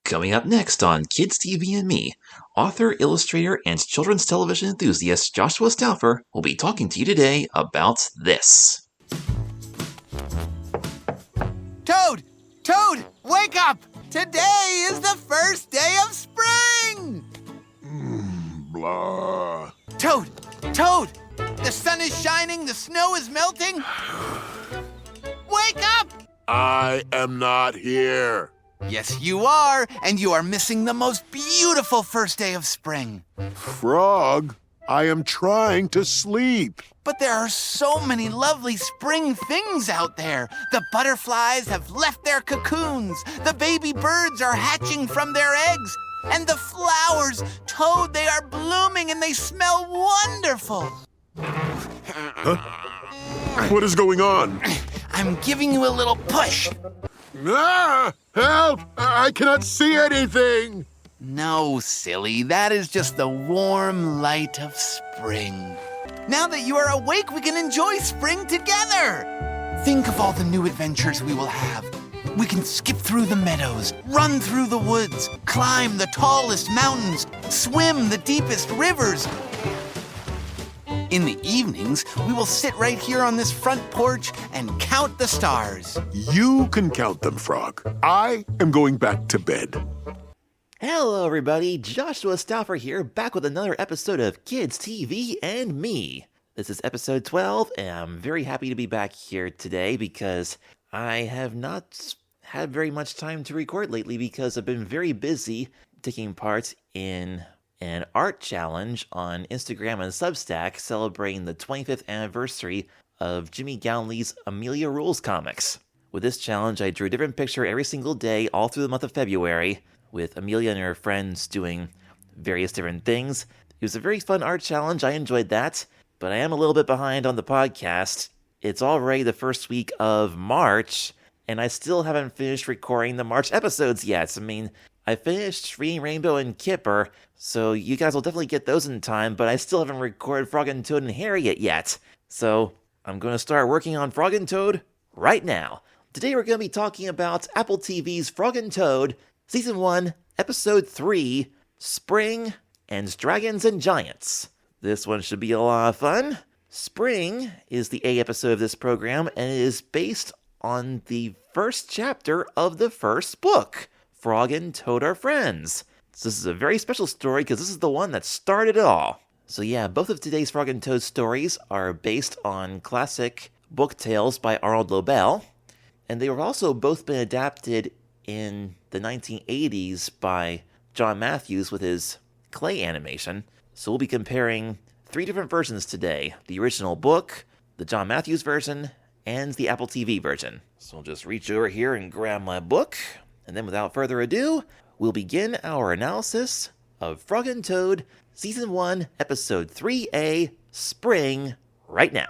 Coming up next on Kids TV and Me, author, illustrator, and children's television enthusiast Joshua Stauffer will be talking to you today about this. Toad! Toad! Wake up! Today is the first day of spring! Blah. Toad! Toad! The sun is shining, the snow is melting. Wake up! I am not here. Yes, you are, and you are missing the most beautiful first day of spring. Frog, I am trying to sleep. But there are so many lovely spring things out there. The butterflies have left their cocoons. The baby birds are hatching from their eggs. And the flowers, Toad, they are blooming and they smell wonderful. Huh? What is going on? I'm giving you a little push. Ah! Help! I cannot see anything! No, silly. That is just the warm light of spring. Now that you are awake, we can enjoy spring together. Think of all the new adventures we will have. We can skip through the meadows, run through the woods, climb the tallest mountains, swim the deepest rivers. In the evenings, we will sit right here on this front porch and count the stars. You can count them, Frog. I am going back to bed. Hello everybody, Joshua Stauffer here, back with another episode of Kids TV and Me. This is episode 12, and I'm very happy to be back here today because I have not had very much time to record lately because I've been very busy taking part in an art challenge on Instagram and Substack celebrating the 25th anniversary of Jimmy Gownley's Amelia Rules comics. With this challenge, I drew a different picture every single day all through the month of February, with Amelia and her friends doing various different things. It was a very fun art challenge, I enjoyed that, but I am a little bit behind on the podcast. It's already the first week of March, and I still haven't finished recording the March episodes yet. I mean, I finished reading Rainbow and Kipper, so you guys will definitely get those in time, but I still haven't recorded Frog and Toad and Harriet yet. So I'm going to start working on Frog and Toad right now. Today we're going to be talking about Apple TV's Frog and Toad, Season 1, Episode 3, Spring, and Dragons and Giants. This one should be a lot of fun. Spring is the A episode of this program, and it is based on the first chapter of the first book, Frog and Toad Are Friends. So this is a very special story because this is the one that started it all. So yeah, both of today's Frog and Toad stories are based on classic book tales by Arnold Lobel, and they were also both been adapted in the 1980s by John Matthews with his clay animation. So we'll be comparing 3 different versions today: the original book, the John Matthews version, and the Apple TV version. So I'll just reach over here and grab my book, and then without further ado, we'll begin our analysis of Frog and Toad, Season 1, Episode 3A, Spring, right now.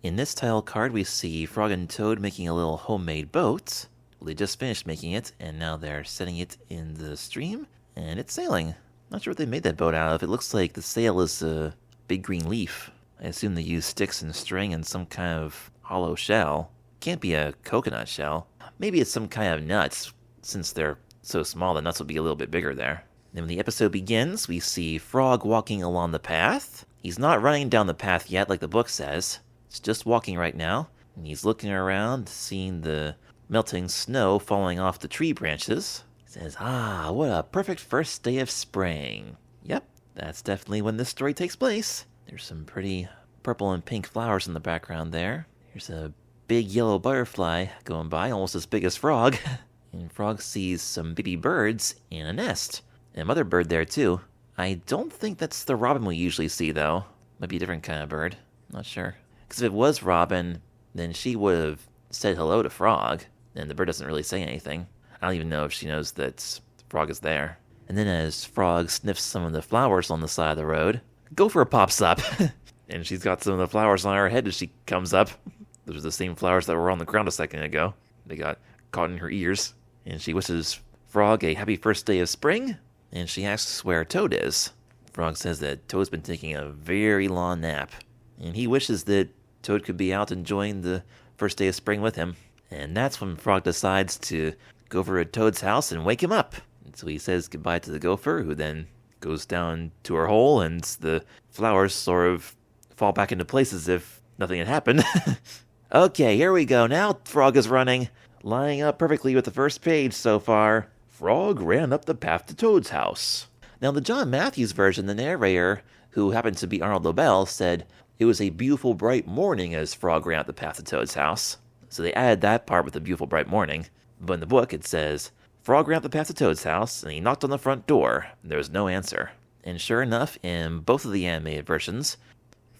In this title card, we see Frog and Toad making a little homemade boat. Well, they just finished making it, and now they're setting it in the stream, and it's sailing. Not sure what they made that boat out of. It looks like the sail is a big green leaf. I assume they use sticks and string and some kind of hollow shell. Can't be a coconut shell. Maybe it's some kind of nuts. Since they're so small, the nuts will be a little bit bigger there. Then when the episode begins, we see Frog walking along the path. He's not running down the path yet like the book says. He's just walking right now. And he's looking around, seeing the melting snow falling off the tree branches. Says, what a perfect first day of spring. Yep, that's definitely when this story takes place. There's some pretty purple and pink flowers in the background there. Here's a big yellow butterfly going by, almost as big as Frog. And Frog sees some baby birds in a nest. And a mother bird there too. I don't think that's the robin we usually see though. Might be a different kind of bird. Not sure. Because if it was robin, then she would have said hello to Frog. And the bird doesn't really say anything. I don't even know if she knows that Frog is there. And then as Frog sniffs some of the flowers on the side of the road, Gopher pops up. And she's got some of the flowers on her head as she comes up. Those are the same flowers that were on the ground a second ago. They got caught in her ears. And she wishes Frog a happy first day of spring. And she asks where Toad is. Frog says that Toad's been taking a very long nap, and he wishes that Toad could be out enjoying the first day of spring with him. And that's when Frog decides to go over to Toad's house and wake him up. And so he says goodbye to the gopher, who then goes down to her hole, and the flowers sort of fall back into place as if nothing had happened. Okay, here we go. Now Frog is running, lining up perfectly with the first page so far. Frog ran up the path to Toad's house. Now, the John Matthews version, the narrator, who happened to be Arnold Lobel, said it was a beautiful bright morning as Frog ran up the path to Toad's house. So they added that part with the beautiful bright morning. But in the book it says, Frog ran up the path to Toad's house, and he knocked on the front door. There was no answer. And sure enough, in both of the animated versions,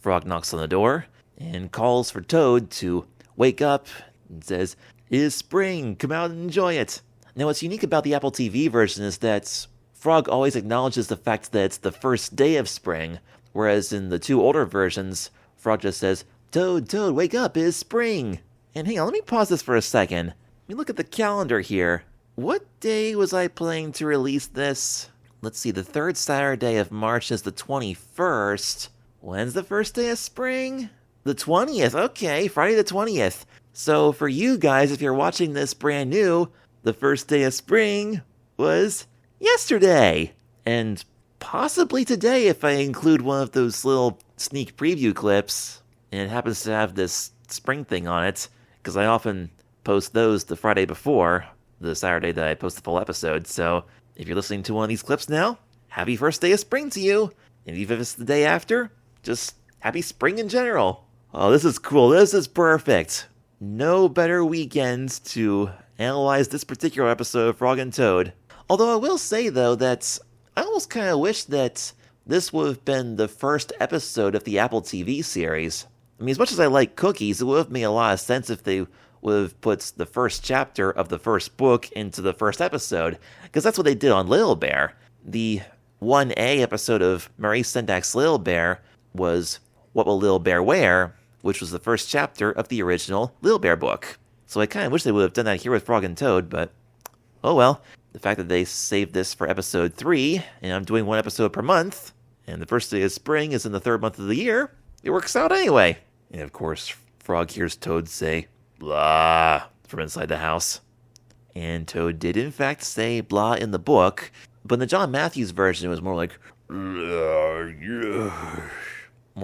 Frog knocks on the door and calls for Toad to wake up and says, "It is spring, come out and enjoy it." Now, what's unique about the Apple TV version is that Frog always acknowledges the fact that it's the first day of spring, whereas in the two older versions, Frog just says, "Toad, Toad, wake up, it is spring." And hang on, let me pause this for a second. Let me look at the calendar here. What day was I planning to release this? Let's see, the third Saturday of March is the 21st. When's the first day of spring? The 20th, okay, Friday the 20th. So for you guys, if you're watching this brand new, the first day of spring was yesterday. And possibly today if I include one of those little sneak preview clips. And it happens to have this spring thing on it, because I often post those the Friday before the Saturday that I post the full episode. So if you're listening to one of these clips now, happy first day of spring to you. And even if it's the day after, just happy spring in general. Oh, this is cool. This is perfect. No better weekends to analyze this particular episode of Frog and Toad. Although I will say, though, that I almost kind of wish that this would have been the first episode of the Apple TV series. I mean, as much as I like cookies, it would have made a lot of sense if they would have put the first chapter of the first book into the first episode, because that's what they did on Little Bear. The 1A episode of Maurice Sendak's Little Bear was What Will Little Bear Wear?, which was the first chapter of the original Little Bear book. So I kind of wish they would have done that here with Frog and Toad, but oh well. The fact that they saved this for episode 3, and I'm doing one episode per month, and the first day of spring is in the third month of the year, it works out anyway. And of course, Frog hears Toad say, "Blah," from inside the house. And Toad did in fact say blah in the book, but in the John Matthews version it was more like, more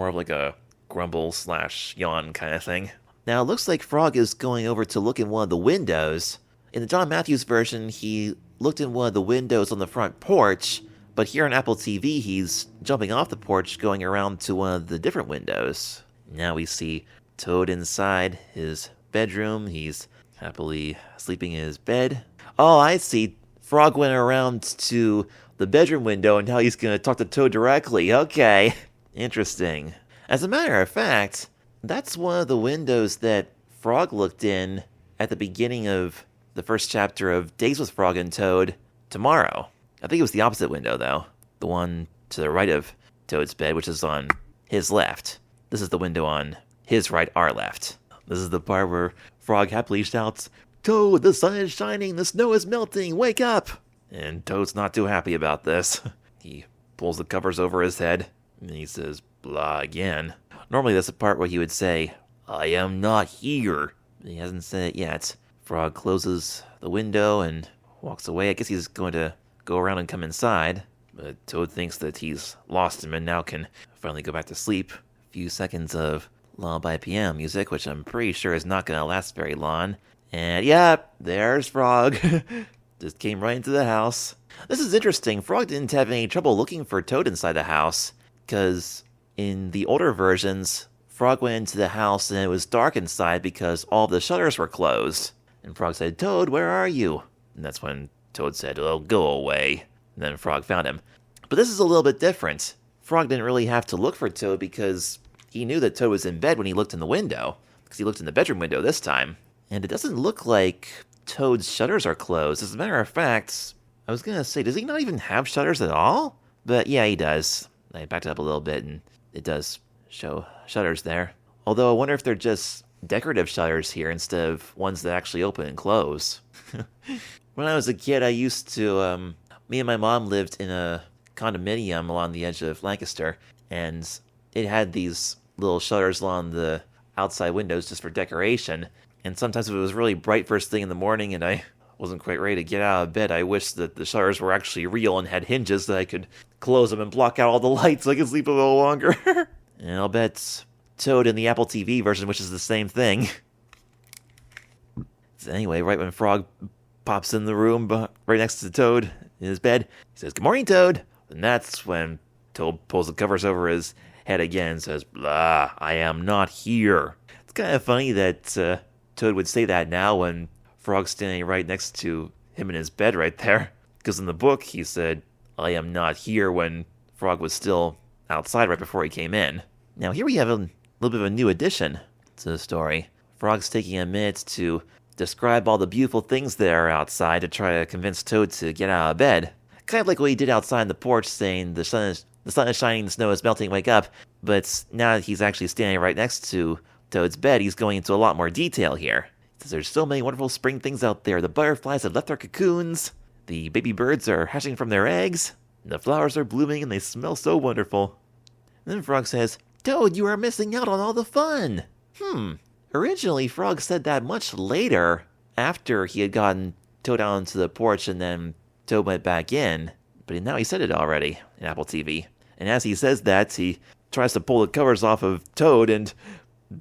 of like a grumble/yawn kind of thing. Now, it looks like Frog is going over to look in one of the windows. In the John Matthews version, he looked in one of the windows on the front porch, but here on Apple TV, he's jumping off the porch, going around to one of the different windows. Now we see Toad inside his bedroom. He's happily sleeping in his bed. Oh, I see. Frog went around to the bedroom window, and now he's going to talk to Toad directly. Okay, interesting. As a matter of fact, that's one of the windows that Frog looked in at the beginning of the first chapter of Days with Frog and Toad, Tomorrow. I think it was the opposite window, though. The one to the right of Toad's bed, which is on his left. This is the window on his right, our left. This is the part where Frog happily shouts, "Toad, the sun is shining, the snow is melting, wake up!" And Toad's not too happy about this. He pulls the covers over his head, and he says, "Blah," again. Normally that's the part where he would say, "I am not here." But he hasn't said it yet. Frog closes the window and walks away. I guess he's going to go around and come inside. But Toad thinks that he's lost him and now can finally go back to sleep. A few seconds of lullaby piano music, which I'm pretty sure is not going to last very long. And yeah, there's Frog. Just came right into the house. This is interesting. Frog didn't have any trouble looking for Toad inside the house, because in the older versions, Frog went into the house and it was dark inside because all the shutters were closed. And Frog said, "Toad, where are you?" And that's when Toad said, "Oh, go away." And then Frog found him. But this is a little bit different. Frog didn't really have to look for Toad because he knew that Toad was in bed when he looked in the window, because he looked in the bedroom window this time. And it doesn't look like Toad's shutters are closed. As a matter of fact, I was going to say, does he not even have shutters at all? But yeah, he does. I backed it up a little bit and it does show shutters there. Although I wonder if they're just decorative shutters here instead of ones that actually open and close. When I was a kid, I used to, me and my mom lived in a condominium along the edge of Lancaster, and it had these little shutters along the outside windows just for decoration. And sometimes if it was really bright first thing in the morning and I wasn't quite ready to get out of bed, I wished that the shutters were actually real and had hinges that I could close them and block out all the lights so I could sleep a little longer. And I'll bet Toad in the Apple TV version, which is the same thing. So anyway, right when Frog pops in the room right next to Toad in his bed, he says, "Good morning, Toad." And that's when Toad pulls the covers over his head again and says, "Blah, I am not here." It's kind of funny that Toad would say that now when Frog's standing right next to him in his bed right there. Because in the book, he said, "I am not here," when Frog was still outside right before he came in. Now here we have a little bit of a new addition to the story. Frog's taking a minute to describe all the beautiful things that are outside to try to convince Toad to get out of bed. Kind of like what he did outside on the porch, saying the sun is shining, the snow is melting, wake up. But now that he's actually standing right next to Toad's bed, he's going into a lot more detail here. He says there's so many wonderful spring things out there. The butterflies have left their cocoons. The baby birds are hatching from their eggs. And the flowers are blooming and they smell so wonderful. And then Frog says, "Toad, you are missing out on all the fun." Originally, Frog said that much later, after he had gotten Toad out onto the porch and then Toad went back in. But now he said it already in Apple TV. And as he says that, he tries to pull the covers off of Toad, and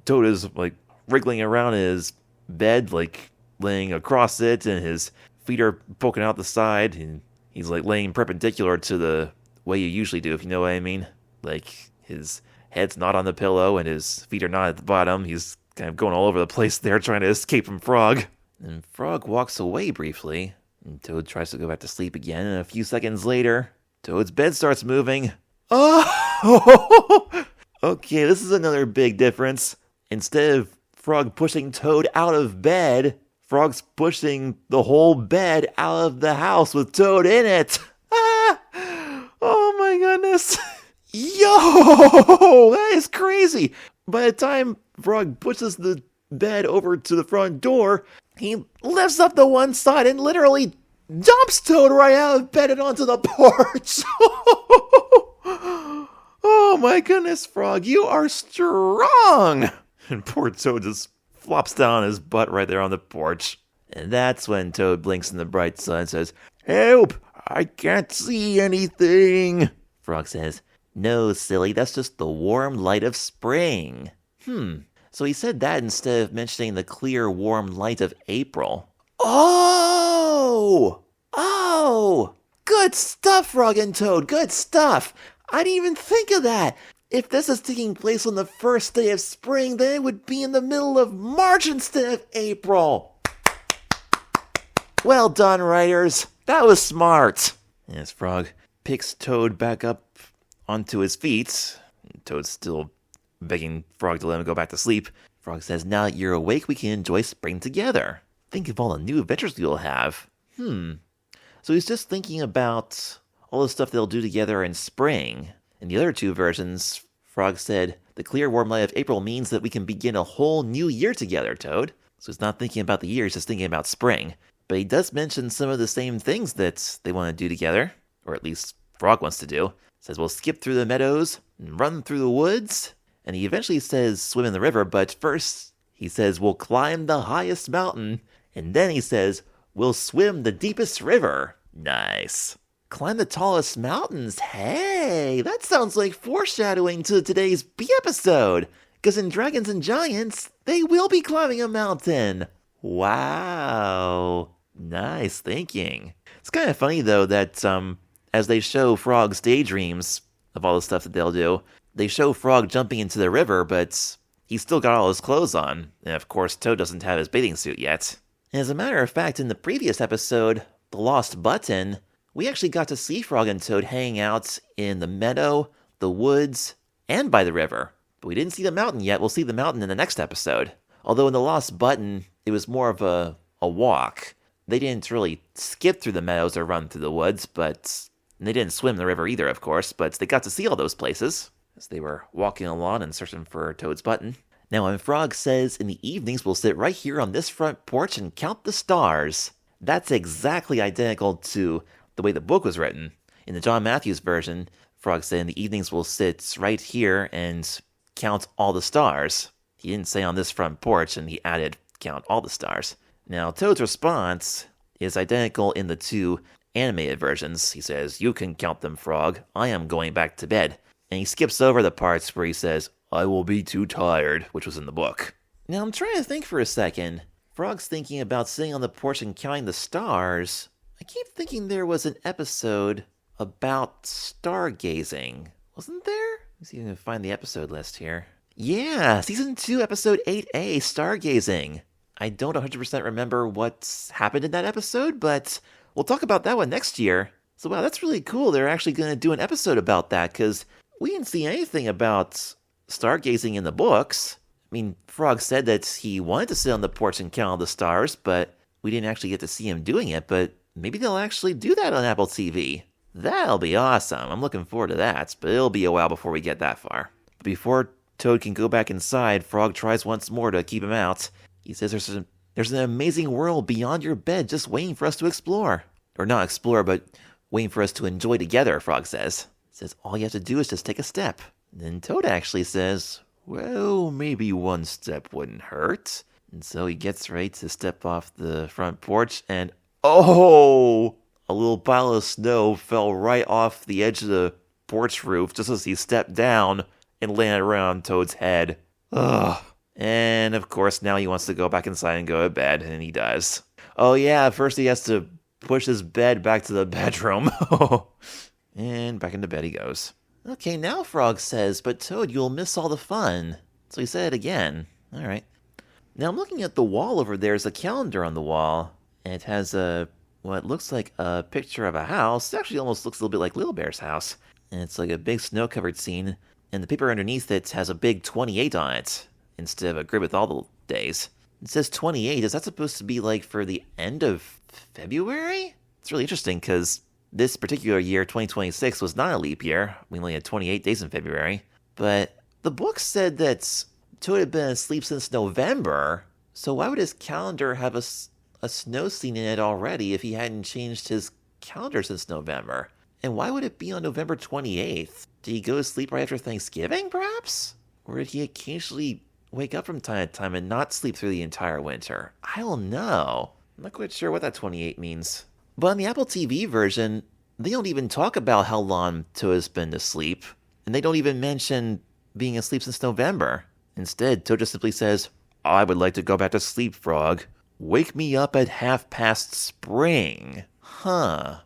Toad is like wriggling around in his bed, like laying across it, and his feet are poking out the side, and he's like laying perpendicular to the way you usually do, if you know what I mean. Like his head's not on the pillow and his feet are not at the bottom. He's kind of going all over the place there trying to escape from Frog. And Frog walks away briefly, and Toad tries to go back to sleep again, and a few seconds later, Toad's bed starts moving. Oh! Okay, this is another big difference. Instead of Frog pushing Toad out of bed, Frog's pushing the whole bed out of the house with Toad in it. Ah! Oh my goodness. Yo! That is crazy. By the time Frog pushes the bed over to the front door, he lifts up the one side and literally dumps Toad right out of bed and onto the porch. Oh my goodness, Frog, you are strong. And poor Toad just flops down on his butt right there on the porch. And that's when Toad blinks in the bright sun and says, "Help! I can't see anything." Frog says, "No, silly, that's just the warm light of spring." So he said that instead of mentioning the clear, warm light of April. Oh! Good stuff, Frog and Toad, good stuff. I didn't even think of that. If this is taking place on the first day of spring, then it would be in the middle of March instead of April. Well done, writers. That was smart. As Frog picks Toad back up onto his feet, Toad's still begging Frog to let him go back to sleep. Frog says, "Now that you're awake, we can enjoy spring together. Think of all the new adventures we'll have." So he's just thinking about all the stuff they'll do together in spring. In the other two versions, Frog said, "The clear, warm light of April means that we can begin a whole new year together, Toad." So he's not thinking about the year, he's just thinking about spring. But he does mention some of the same things that they want to do together, or at least Frog wants to do. Says we'll skip through the meadows and run through the woods. And he eventually says swim in the river, but first he says we'll climb the highest mountain. And then he says we'll swim the deepest river. Nice. Climb the tallest mountains. Hey, that sounds like foreshadowing to today's B episode. Because in Dragons and Giants, they will be climbing a mountain. Wow. Nice thinking. It's kind of funny, though, that as they show Frog's daydreams of all the stuff that they'll do, they show Frog jumping into the river, but he's still got all his clothes on. And of course, Toad doesn't have his bathing suit yet. And as a matter of fact, in the previous episode, The Lost Button, we actually got to see Frog and Toad hanging out in the meadow, the woods, and by the river. But we didn't see the mountain yet. We'll see the mountain in the next episode. Although in The Lost Button, it was more of a walk. They didn't really skip through the meadows or run through the woods, but they didn't swim the river either, of course, but they got to see all those places as they were walking along and searching for Toad's button. Now, when Frog says in the evenings we'll sit right here on this front porch and count the stars, that's exactly identical to the way the book was written. In the John Matthews version, Frog said in the evenings we'll sit right here and count all the stars. He didn't say on this front porch, and he added count all the stars. Now, Toad's response is identical in the two animated versions. He says, "You can count them, Frog. I am going back to bed." And he skips over the parts where he says, "I will be too tired," which was in the book. Now, I'm trying to think for a second. Frog's thinking about sitting on the porch and counting the stars. I keep thinking there was an episode about stargazing. Wasn't there? Let's see if I can find the episode list here. Yeah, Season 2, Episode 8A, Stargazing. I don't 100% remember what's happened in that episode, but we'll talk about that one next year. So wow, that's really cool. They're actually going to do an episode about that, because we didn't see anything about stargazing in the books. I mean, Frog said that he wanted to sit on the porch and count all the stars, but we didn't actually get to see him doing it, but maybe they'll actually do that on Apple TV. That'll be awesome. I'm looking forward to that, but it'll be a while before we get that far. But before Toad can go back inside, Frog tries once more to keep him out. He says there's an amazing world beyond your bed just waiting for us to explore. Or not explore, but waiting for us to enjoy together, Frog says. He says all you have to do is just take a step. And then Toad actually says, well, maybe one step wouldn't hurt. And so he gets ready to step off the front porch, and oh! A little pile of snow fell right off the edge of the porch roof just as he stepped down and landed around Toad's head. Ugh. And of course, now he wants to go back inside and go to bed, and he does. Oh yeah, first he has to push his bed back to the bedroom. And back into bed he goes. Okay, now Frog says, but Toad, you'll miss all the fun. So he said it again. Alright. Now I'm looking at the wall over there. There's a calendar on the wall, and it has what looks like a picture of a house. It actually almost looks a little bit like Little Bear's house. And it's like a big snow-covered scene, and the paper underneath it has a big 28 on it, instead of a grid with all the days. It says 28. Is that supposed to be like for the end of February? It's really interesting, because this particular year, 2026, was not a leap year. We only had 28 days in February. But the book said that Toad had been asleep since November, so why would his calendar have a snow scene in it already if he hadn't changed his calendar since November? And why would it be on November 28th? Did he go to sleep right after Thanksgiving, perhaps? Or did he occasionally wake up from time to time and not sleep through the entire winter? I don't know. I'm not quite sure what that 28 means. But on the Apple TV version, they don't even talk about how long Toad has been asleep, and they don't even mention being asleep since November. Instead, Toad just simply says, I would like to go back to sleep, Frog. Wake me up at past spring. Huh.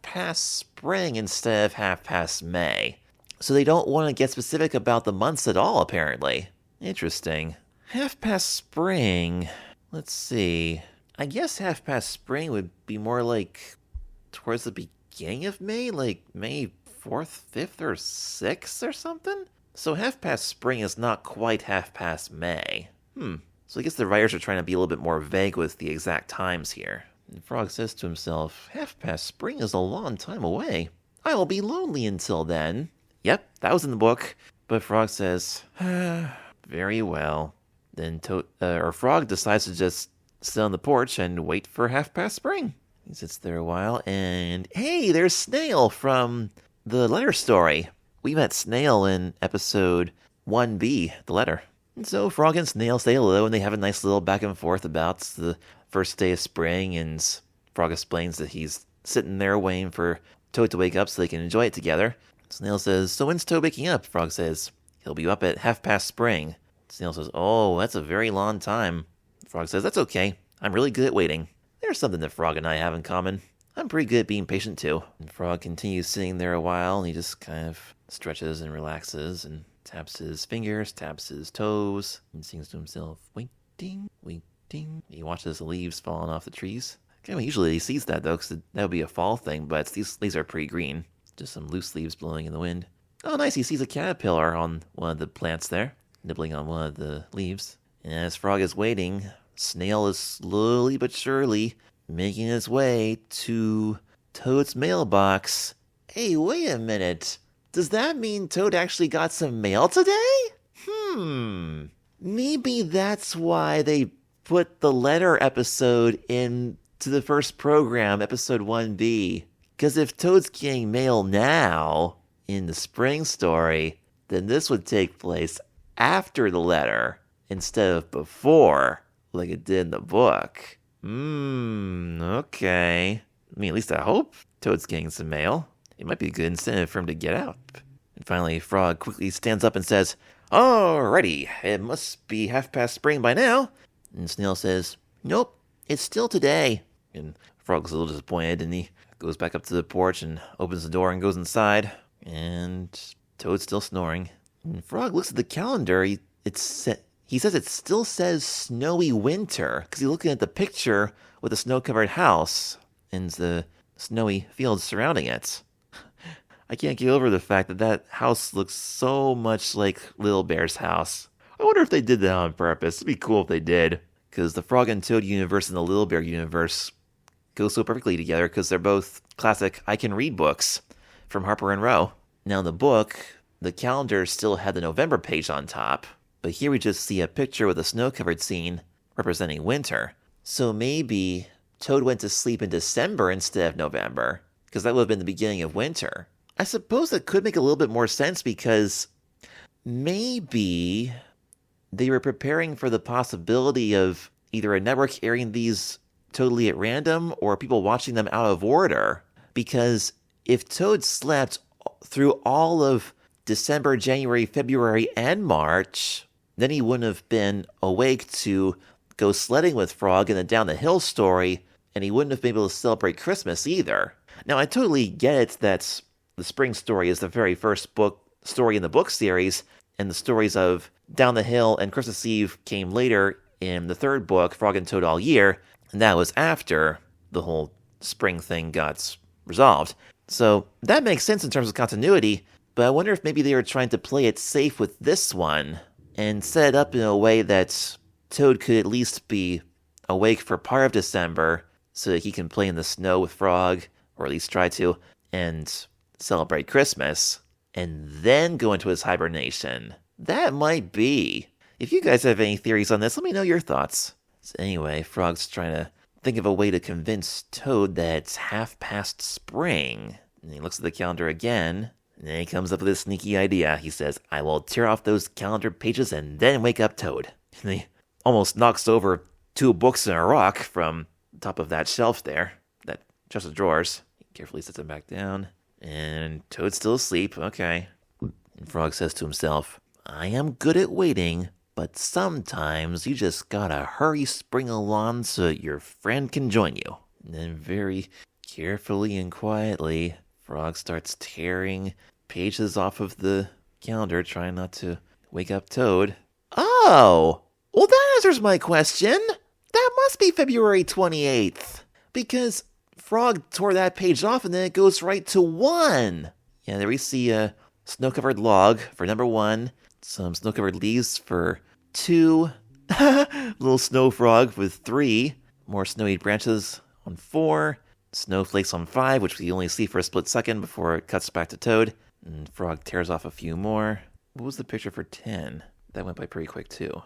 past spring instead of past May. So they don't want to get specific about the months at all, apparently. Interesting. Past spring. Let's see. I guess past spring would be more like towards the beginning of May, like May 4th, 5th, or 6th or something? So past spring is not quite past May. So I guess the writers are trying to be a little bit more vague with the exact times here. And Frog says to himself, past spring is a long time away. I will be lonely until then. Yep, that was in the book. But Frog says, very well. Then Frog decides to just sit on the porch and wait for past spring. He sits there a while, and hey, there's Snail from the letter story. We met Snail in episode 1B, the letter. And so Frog and Snail say hello, and they have a nice little back and forth about the first day of spring, and Frog explains that he's sitting there waiting for Toad to wake up so they can enjoy it together. Snail says, so when's Toad waking up? Frog says, he'll be up at past spring. Snail says, oh, that's a very long time. Frog says, that's okay. I'm really good at waiting. There's something that Frog and I have in common. I'm pretty good at being patient too. And Frog continues sitting there a while, and he just kind of stretches and relaxes and taps his fingers, taps his toes, and sings to himself, waiting, waiting. He watches the leaves falling off the trees. Kind of usually he sees that though, because that would be a fall thing, but these leaves are pretty green. Just some loose leaves blowing in the wind. Oh nice, he sees a caterpillar on one of the plants there, nibbling on one of the leaves. And as Frog is waiting, Snail is slowly but surely making its way to Toad's mailbox. Hey, wait a minute. Does that mean Toad actually got some mail today? Maybe that's why they put the letter episode into the first program, episode 1B. Because if Toad's getting mail now in the spring story, then this would take place after the letter instead of before, like it did in the book. Okay. I mean, at least I hope Toad's getting some mail. It might be a good incentive for him to get out. And finally, Frog quickly stands up and says, "Alrighty, it must be spring by now." And Snail says, "Nope, it's still today." And Frog's a little disappointed, and he goes back up to the porch and opens the door and goes inside. And Toad's still snoring. And Frog looks at the calendar. He says it still says snowy winter, because he's looking at the picture with the snow-covered house and the snowy fields surrounding it. I can't get over the fact that that house looks so much like Little Bear's house. I wonder if they did that on purpose. It'd be cool if they did, because the Frog and Toad universe and the Little Bear universe go so perfectly together because they're both classic I Can Read books from Harper and Row. Now in the book, the calendar still had the November page on top, but here we just see a picture with a snow-covered scene representing winter. So maybe Toad went to sleep in December instead of November, because that would have been the beginning of winter. I suppose that could make a little bit more sense because maybe they were preparing for the possibility of either a network airing these totally at random or people watching them out of order. Because if Toad slept through all of December, January, February, and March, then he wouldn't have been awake to go sledding with Frog in the Down the Hill story, and he wouldn't have been able to celebrate Christmas either. Now, I totally get it that the spring story is the very first book story in the book series, and the stories of Down the Hill and Christmas Eve came later in the third book, Frog and Toad All Year, and that was after the whole spring thing got resolved. So that makes sense in terms of continuity, but I wonder if maybe they were trying to play it safe with this one and set it up in a way that Toad could at least be awake for part of December so that he can play in the snow with Frog, or at least try to, and celebrate Christmas, and then go into his hibernation. That might be. If you guys have any theories on this, let me know your thoughts. So anyway, Frog's trying to think of a way to convince Toad that it's spring. And he looks at the calendar again, and then he comes up with this sneaky idea. He says, "I will tear off those calendar pages and then wake up Toad." And he almost knocks over 2 books and a rock from the top of that shelf there, that chest of drawers. He carefully sets them back down. And Toad's still asleep, okay. And Frog says to himself, "I am good at waiting, but sometimes you just gotta hurry spring along so that your friend can join you." And then very carefully and quietly, Frog starts tearing pages off of the calendar, trying not to wake up Toad. Oh! Well, that answers my question. That must be February 28th. Because Frog tore that page off and then it goes right to 1. Yeah, there we see a snow-covered log for number 1, some snow-covered leaves for 2, little snow frog with 3, more snowy branches on 4, snowflakes on 5, which we only see for a split second before it cuts back to Toad, and Frog tears off a few more. What was the picture for 10? That went by pretty quick too.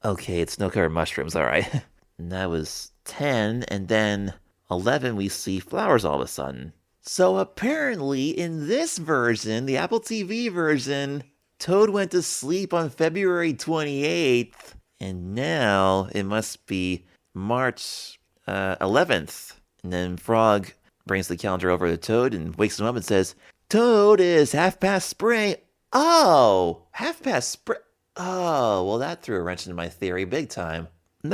Okay, it's snow-covered mushrooms, alright. And that was 10, and then 11 we see flowers all of a sudden. So apparently in this version, the Apple TV version, Toad went to sleep on February 28th, and now it must be March 11th. And then Frog brings the calendar over to Toad and wakes him up and says, "Toad, is spring." Oh, spring. Oh, well that threw a wrench into my theory big time. And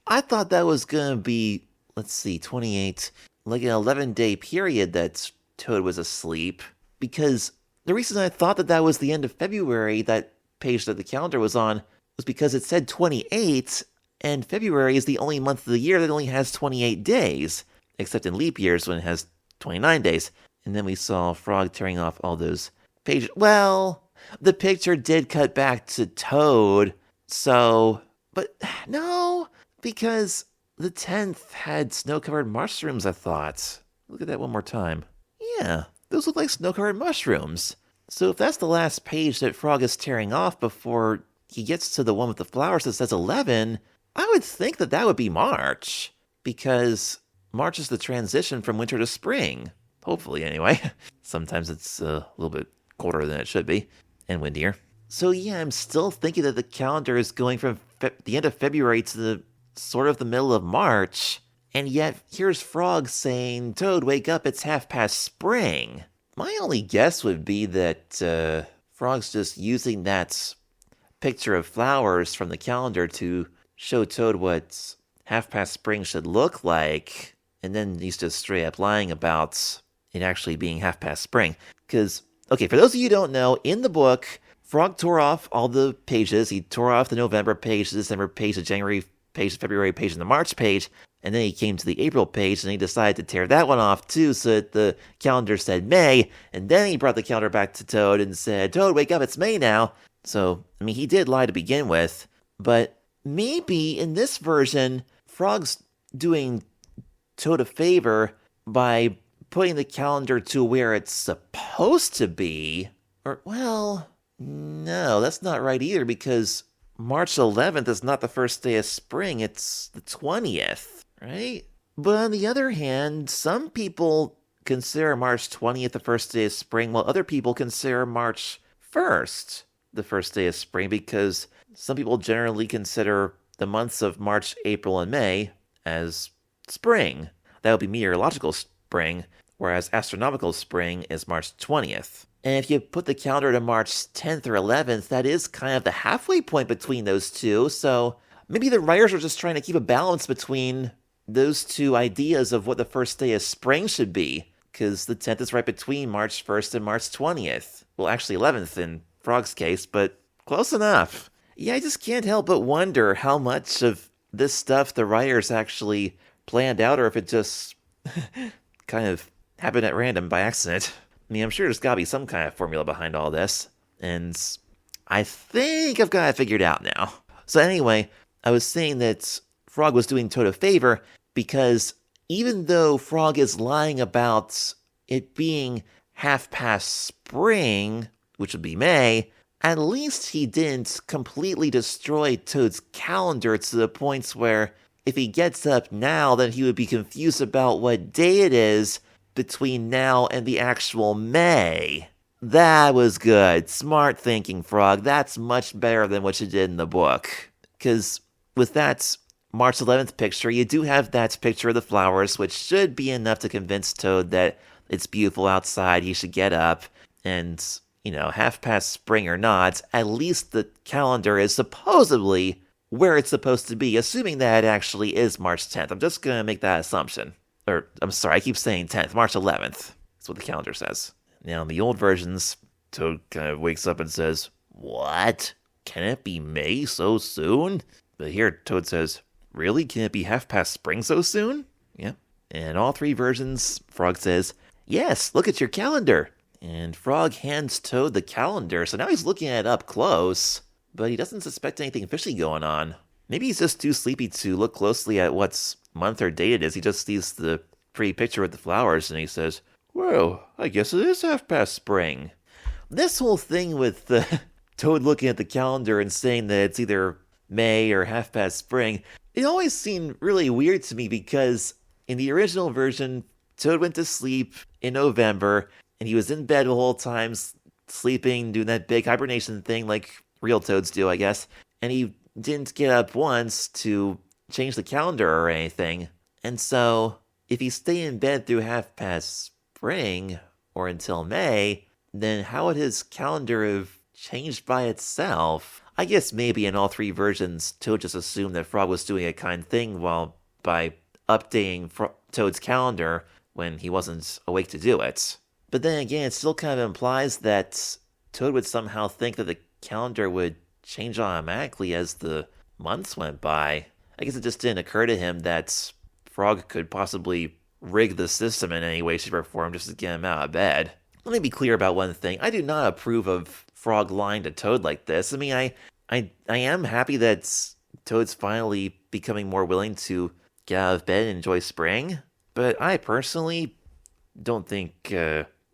I thought that was gonna be, 28, like an 11-day period that Toad was asleep, because the reason I thought that was the end of February, that page that the calendar was on, was because it said 28, and February is the only month of the year that only has 28 days, except in leap years when it has 29 days. And then we saw Frog tearing off all those pages. Well, the picture did cut back to Toad, so, but no, because the 10th had snow-covered mushrooms, I thought. Look at that one more time. Yeah, those look like snow-covered mushrooms. So if that's the last page that Frog is tearing off before he gets to the one with the flowers that says 11, I would think that would be March. Because March is the transition from winter to spring. Hopefully, anyway. Sometimes it's a little bit colder than it should be, and windier. So yeah, I'm still thinking that the calendar is going from the end of February to the sort of the middle of March, and yet here's Frog saying, Toad, wake up, it's half past spring. My only guess would be that Frog's just using that picture of flowers from the calendar to show Toad what half past spring should look like, and then he's just straight up lying about it actually being half past spring. Because, okay, for those of you who don't know, in the book, Frog tore off all the pages. He tore off the November page, the December page, the January page, the February page, and the March page, and then he came to the April page, and he decided to tear that one off too, so that the calendar said May, and then he brought the calendar back to Toad and said, Toad, wake up, it's May now. So, I mean, he did lie to begin with, but maybe in this version, Frog's doing Toad a favor by putting the calendar to where it's supposed to be, or, well, no, that's not right either, because March 11th is not the first day of spring, it's the 20th, right? But on the other hand, some people consider March 20th the first day of spring, while other people consider March 1st the first day of spring, because some people generally consider the months of March, April, and May as spring. That would be meteorological spring, whereas astronomical spring is March 20th. And if you put the calendar to March 10th or 11th, that is kind of the halfway point between those two, so maybe the writers are just trying to keep a balance between those two ideas of what the first day of spring should be, because the 10th is right between March 1st and March 20th. Well, actually 11th in Frog's case, but close enough. Yeah, I just can't help but wonder how much of this stuff the writers actually planned out, or if it just kind of happened at random by accident. I mean, I'm sure there's gotta be some kind of formula behind all this, and I think I've got it figured out now. So anyway, I was saying that Frog was doing Toad a favor because even though Frog is lying about it being half past spring, which would be May, at least he didn't completely destroy Toad's calendar to the points where if he gets up now, then he would be confused about what day it is between now and the actual May. That was good. Smart thinking, Frog. That's much better than what you did in the book. Because with that March 11th picture, you do have that picture of the flowers, which should be enough to convince Toad that it's beautiful outside, he should get up, and, you know, half past spring or not, at least the calendar is supposedly where it's supposed to be, assuming that it actually is March 10th. I'm just going to make that assumption. Or, I'm sorry, I keep saying 10th, March 11th. That's what the calendar says. Now, in the old versions, Toad kind of wakes up and says, What? Can it be May so soon? But here, Toad says, Really? Can it be half past spring so soon? Yeah. And all three versions, Frog says, Yes, look at your calendar. And Frog hands Toad the calendar, so now he's looking at it up close, but he doesn't suspect anything fishy going on. Maybe he's just too sleepy to look closely at what's month or date it is. He just sees the pretty picture with the flowers, and he says, Well, I guess it is half past spring. This whole thing with Toad looking at the calendar and saying that it's either May or half past spring, it always seemed really weird to me because in the original version, Toad went to sleep in November, and he was in bed the whole time, sleeping, doing that big hibernation thing like real toads do, I guess, and he didn't get up once to change the calendar or anything. And so, if he stayed in bed through half past spring, or until May, then how would his calendar have changed by itself? I guess maybe in all three versions, Toad just assumed that Frog was doing a kind thing while by updating Toad's calendar when he wasn't awake to do it. But then again, it still kind of implies that Toad would somehow think that the calendar would change automatically as the months went by. I guess it just didn't occur to him that Frog could possibly rig the system in any way, shape, or form just to get him out of bed. Let me be clear about one thing. I do not approve of Frog lying to Toad like this. I mean, I am happy that Toad's finally becoming more willing to get out of bed and enjoy spring, but I personally don't think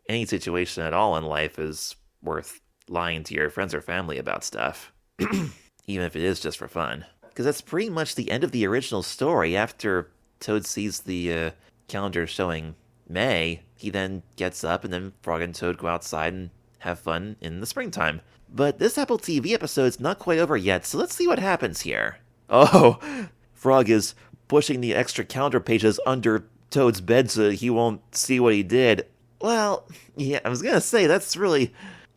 any situation at all in life is worth lying to your friends or family about stuff, even if it is just for fun. Because that's pretty much the end of the original story. After Toad sees the calendar showing May, he then gets up and then Frog and Toad go outside and have fun in the springtime. But this Apple TV episode's not quite over yet, so let's see what happens here. Oh, Frog is pushing the extra calendar pages under Toad's bed so he won't see what he did. Well, yeah, I was gonna say that's really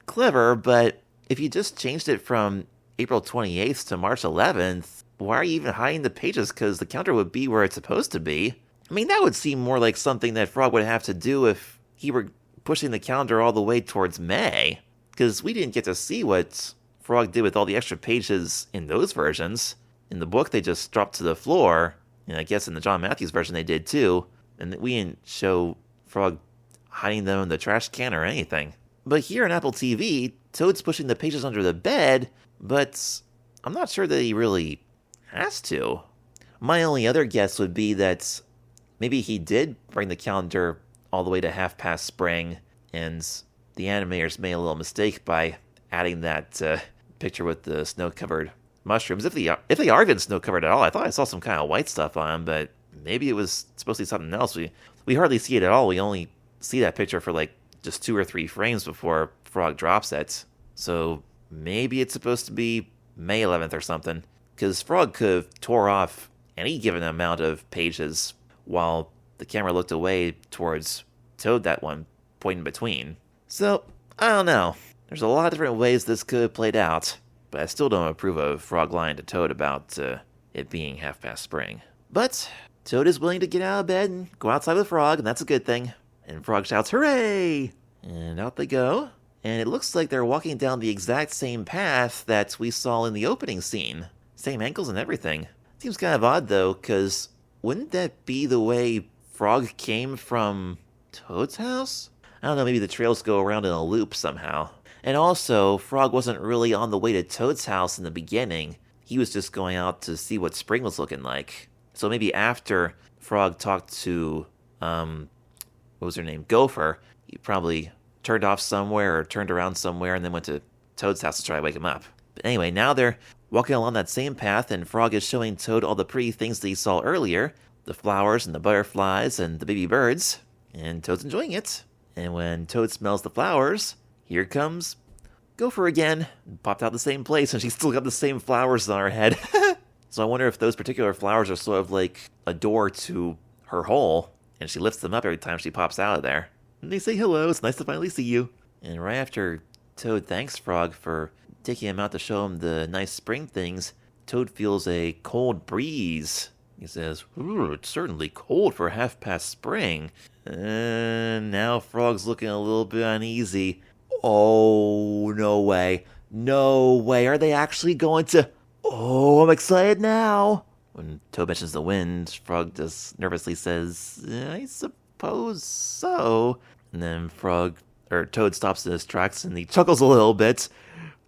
clever, but if you just changed it from April 28th to March 11th, why are you even hiding the pages? Because the calendar would be where it's supposed to be. I mean, that would seem more like something that Frog would have to do if he were pushing the calendar all the way towards May. Because we didn't get to see what Frog did with all the extra pages in those versions. In the book, they just dropped to the floor. And I guess in the John Matthews version, they did too. And we didn't show Frog hiding them in the trash can or anything. But here on Apple TV, Toad's pushing the pages under the bed, but I'm not sure that he really has to. My only other guess would be that maybe he did bring the calendar all the way to half past spring, and the animators made a little mistake by adding that picture with the snow-covered mushrooms. If they are even snow-covered at all, I thought I saw some kind of white stuff on them, but maybe it was supposed to be something else. We hardly see it at all. We only see that picture for like just 2 or 3 frames before Frog drops it. So maybe it's supposed to be May 11th or something, because Frog could have tore off any given amount of pages while the camera looked away towards Toad that one point in between. So, I don't know. There's a lot of different ways this could have played out, but I still don't approve of Frog lying to Toad about it being half past spring. But Toad is willing to get out of bed and go outside with Frog, and that's a good thing. And Frog shouts, "Hooray!" And out they go. And it looks like they're walking down the exact same path that we saw in the opening scene. Same ankles and everything. Seems kind of odd, though, because wouldn't that be the way Frog came from Toad's house? I don't know, maybe the trails go around in a loop somehow. And also, Frog wasn't really on the way to Toad's house in the beginning. He was just going out to see what spring was looking like. So maybe after Frog talked to, what was her name? Gopher, he probably turned off somewhere or turned around somewhere and then went to Toad's house to try to wake him up. But anyway, now they're walking along that same path, and Frog is showing Toad all the pretty things that he saw earlier. The flowers and the butterflies and the baby birds. And Toad's enjoying it. And when Toad smells the flowers, here comes Gopher again. Popped out the same place, and she's still got the same flowers on her head. So I wonder if those particular flowers are sort of like a door to her hole, and she lifts them up every time she pops out of there. And they say, "Hello, it's nice to finally see you." And right after Toad thanks Frog for taking him out to show him the nice spring things, Toad feels a cold breeze. He says, "Ooh, it's certainly cold for half past spring." And now Frog's looking a little bit uneasy. Oh, no way. No way. Are they actually going to... Oh, I'm excited now. When Toad mentions the wind, Frog just nervously says, "I suppose so." And then Toad stops in his tracks and he chuckles a little bit,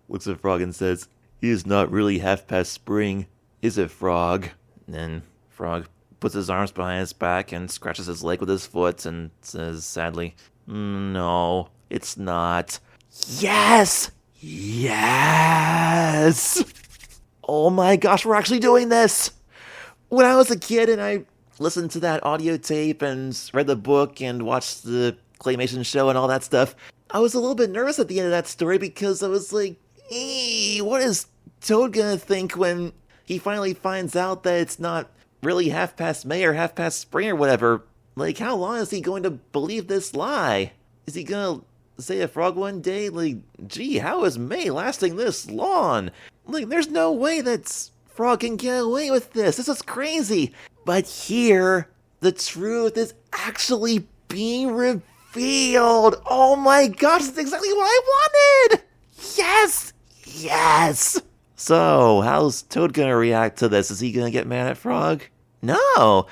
looks at Frog and says, "It is not really half past spring, is it, Frog?" And then Frog puts his arms behind his back and scratches his leg with his foot and says sadly, "No, it's not." Yes! Yes! Oh my gosh, we're actually doing this! When I was a kid and I listened to that audio tape and read the book and watched the claymation show and all that stuff, I was a little bit nervous at the end of that story because I was like, what is Toad gonna think when he finally finds out that it's not really half past May or half past spring or whatever? Like, how long is he going to believe this lie? Is he gonna say to Frog one day, like, "Gee, how is May lasting this long? Like, there's no way that Frog can get away with this. This is crazy." But here, the truth is actually being revealed. Oh my gosh, that's exactly what I wanted! Yes! Yes! So, how's Toad gonna react to this? Is he gonna get mad at Frog? No!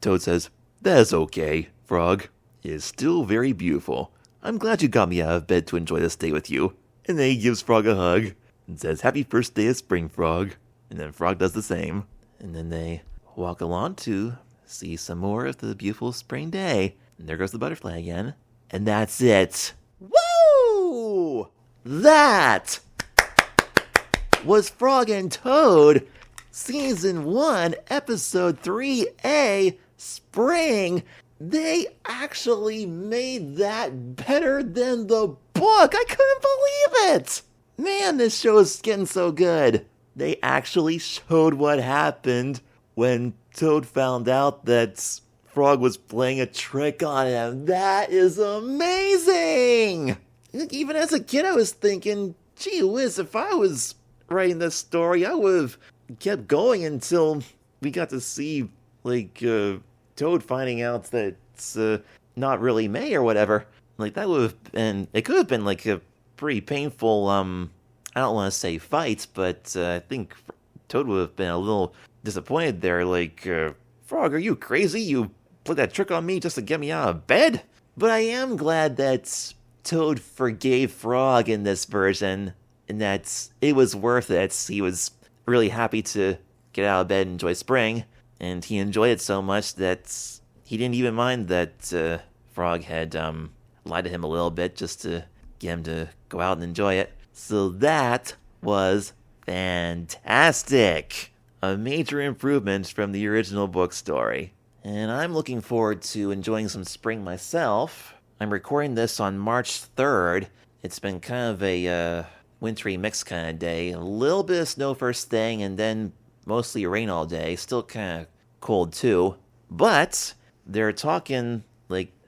Toad says, "That's okay, Frog. It's still very beautiful. I'm glad you got me out of bed to enjoy this day with you." And then he gives Frog a hug and says, "Happy first day of spring, Frog." And then Frog does the same. And then they walk along to see some more of the beautiful spring day. And there goes the butterfly again. And that's it. Woo! That was Frog and Toad, Season 1, Episode 3A, Spring. They actually made that better than the book. I couldn't believe it. Man, this show is getting so good. They actually showed what happened when Toad found out that Frog was playing a trick on him. That is amazing! Even as a kid, I was thinking, gee whiz, if I was writing this story, I would have kept going until we got to see, Toad finding out that it's not really May or whatever. That would have been, it could have been a pretty painful, I don't want to say fight, but I think Toad would have been a little disappointed there. Frog, are you crazy? You played that trick on me just to get me out of bed? But I am glad that Toad forgave Frog in this version, and that it was worth it. He was really happy to get out of bed and enjoy spring, and he enjoyed it so much that he didn't even mind that Frog had lied to him a little bit just to get him to go out and enjoy it. So that was fantastic. A major improvement from the original book story. And I'm looking forward to enjoying some spring myself. I'm recording this on March 3rd. It's been kind of a wintry mix kind of day. A little bit of snow first thing, and then mostly rain all day. Still kind of cold too. But they're talking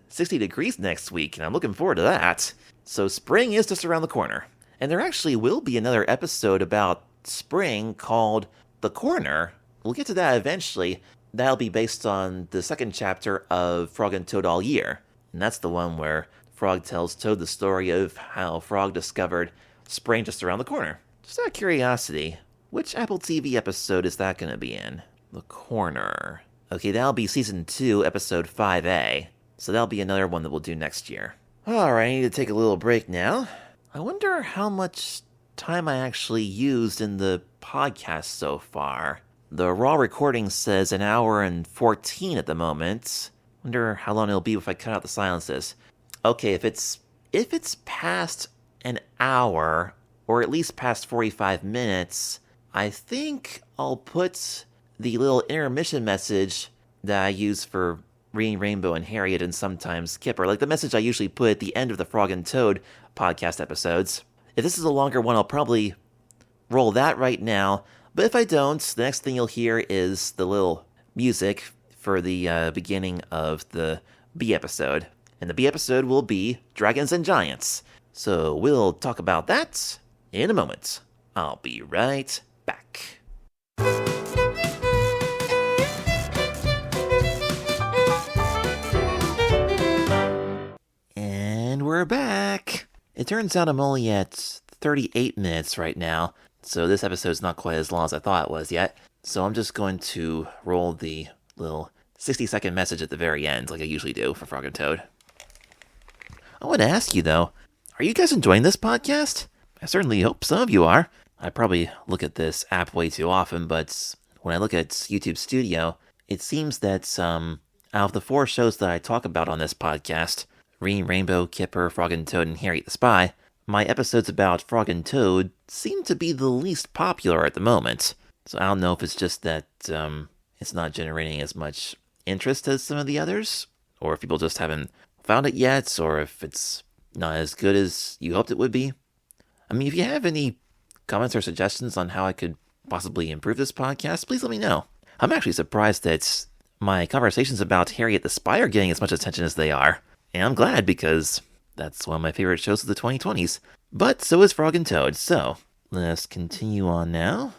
60 degrees next week, and I'm looking forward to that. So spring is just around the corner. And there actually will be another episode about spring called The Corner. We'll get to that eventually. That'll be based on the second chapter of Frog and Toad All Year. And that's the one where Frog tells Toad the story of how Frog discovered spring just around the corner. Just out of curiosity, which Apple TV episode is that going to be in? The Corner. Okay, that'll be Season 2, Episode 5A. So that'll be another one that we'll do next year. Alright, I need to take a little break now. I wonder how much time I actually used in the podcast so far. The raw recording says 1 hour and 14 at the moment. Wonder how long it'll be if I cut out the silences. Okay, if it's past an hour, or at least past 45 minutes, I think I'll put the little intermission message that I use for reading Rainbow and Harriet and sometimes Kipper, the message I usually put at the end of the Frog and Toad podcast episodes. If this is a longer one, I'll probably roll that right now. But if I don't, the next thing you'll hear is the little music for the beginning of the B episode. And the B episode will be Dragons and Giants. So we'll talk about that in a moment. I'll be right back. And we're back. It turns out I'm only at 38 minutes right now, so this episode's not quite as long as I thought it was yet. So I'm just going to roll the little 60-second message at the very end, like I usually do for Frog and Toad. I want to ask you, though, are you guys enjoying this podcast? I certainly hope some of you are. I probably look at this app way too often, but when I look at YouTube Studio, it seems that out of the 4 shows that I talk about on this podcast, Reading Rainbow, Kipper, Frog and Toad, and Harriet the Spy, my episodes about Frog and Toad seem to be the least popular at the moment. So I don't know if it's just that it's not generating as much interest as some of the others, or if people just haven't found it yet, or if it's not as good as you hoped it would be. I mean, if you have any comments or suggestions on how I could possibly improve this podcast, please let me know. I'm actually surprised that my conversations about Harriet the Spy are getting as much attention as they are. And I'm glad, because that's one of my favorite shows of the 2020s. But so is Frog and Toad, so let's continue on now.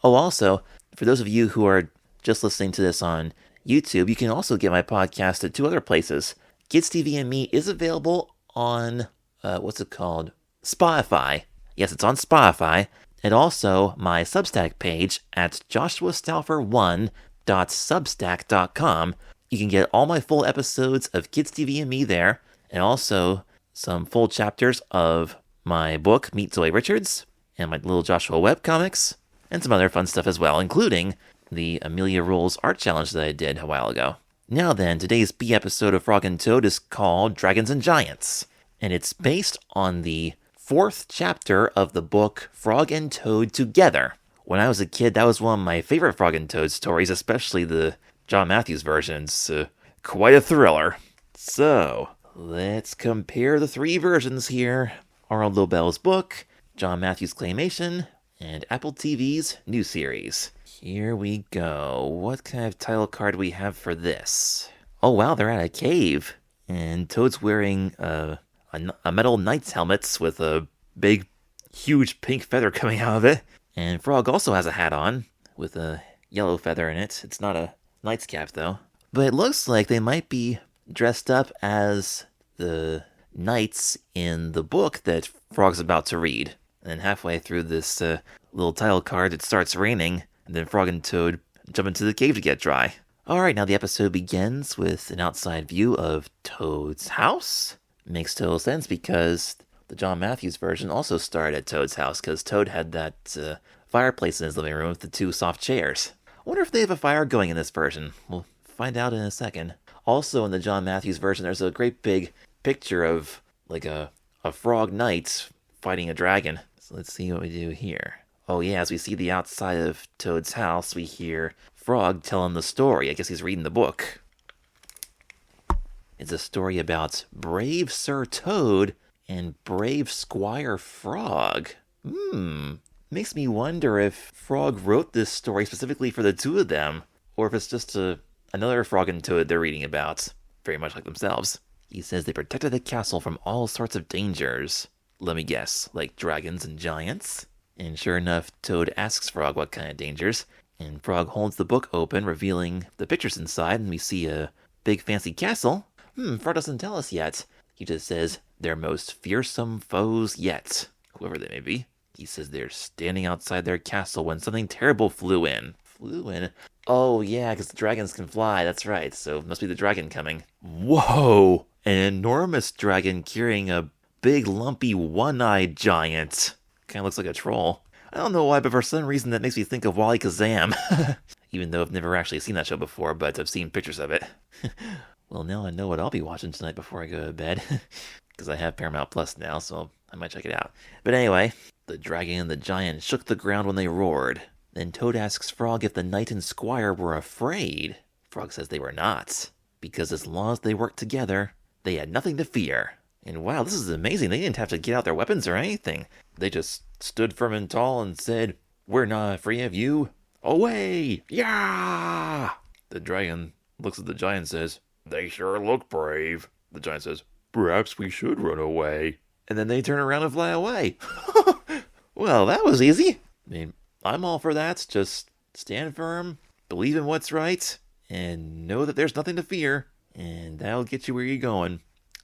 Oh, also, for those of you who are just listening to this on YouTube, you can also get my podcast at 2 other places. Kids TV and Me is available on, Spotify. Yes, it's on Spotify. And also my Substack page at joshuastauffer1.substack.com. You can get all my full episodes of Kids TV and Me there, and also some full chapters of my book, Meet Zoe Richards, and my little Joshua Webb comics, and some other fun stuff as well, including the Amelia Rules art challenge that I did a while ago. Now then, today's B episode of Frog and Toad is called Dragons and Giants, and it's based on the 4th chapter of the book Frog and Toad Together. When I was a kid, that was one of my favorite Frog and Toad stories, especially the John Matthews versions. quite a thriller. So, let's compare the three versions here. Arnold Lobel's book, John Matthews' claymation, and Apple TV's new series. Here we go. What kind of title card do we have for this? Oh wow, they're at a cave. And Toad's wearing a metal knight's helmet with a big, huge pink feather coming out of it. And Frog also has a hat on with a yellow feather in it. It's not a knight's cap though. But it looks like they might be dressed up as the knights in the book that Frog's about to read. And halfway through this little title card, it starts raining, and then Frog and Toad jump into the cave to get dry. Alright, now the episode begins with an outside view of Toad's house. Makes total sense because the John Matthews version also started at Toad's house, because Toad had that fireplace in his living room with the two soft chairs. I wonder if they have a fire going in this version. We'll find out in a second. Also in the John Matthews version, there's a great big picture of like a frog knight fighting a dragon. So let's see what we do here. Oh yeah, as we see the outside of Toad's house, we hear Frog telling the story. I guess he's reading the book. It's a story about brave Sir Toad and brave Squire Frog. Makes me wonder if Frog wrote this story specifically for the two of them, or if it's just another Frog and Toad they're reading about, very much like themselves. He says they protected the castle from all sorts of dangers. Let me guess, like dragons and giants? And sure enough, Toad asks Frog what kind of dangers, and Frog holds the book open, revealing the pictures inside, and we see a big fancy castle. Frog doesn't tell us yet. He just says, their most fearsome foes yet, whoever they may be. He says they're standing outside their castle when something terrible flew in. Flew in? Oh yeah, because the dragons can fly, that's right, so it must be the dragon coming. Whoa! An enormous dragon carrying a big lumpy one-eyed giant. Kinda looks like a troll. I don't know why, but for some reason that makes me think of Wally Kazam. Even though I've never actually seen that show before, but I've seen pictures of it. Well, now I know what I'll be watching tonight before I go to bed. Because I have Paramount Plus now, so I might check it out. But anyway, the dragon and the giant shook the ground when they roared. Then Toad asks Frog if the knight and squire were afraid. Frog says they were not, because as long as they worked together, they had nothing to fear. And wow, this is amazing. They didn't have to get out their weapons or anything. They just stood firm and tall and said, "We're not afraid of you. Away! Yeah!" The dragon looks at the giant and says, "They sure look brave." The giant says, "Perhaps we should run away." And then they turn around and fly away. Well, that was easy. I mean, I'm all for that. Just stand firm, believe in what's right, and know that there's nothing to fear. And that'll get you where you're going.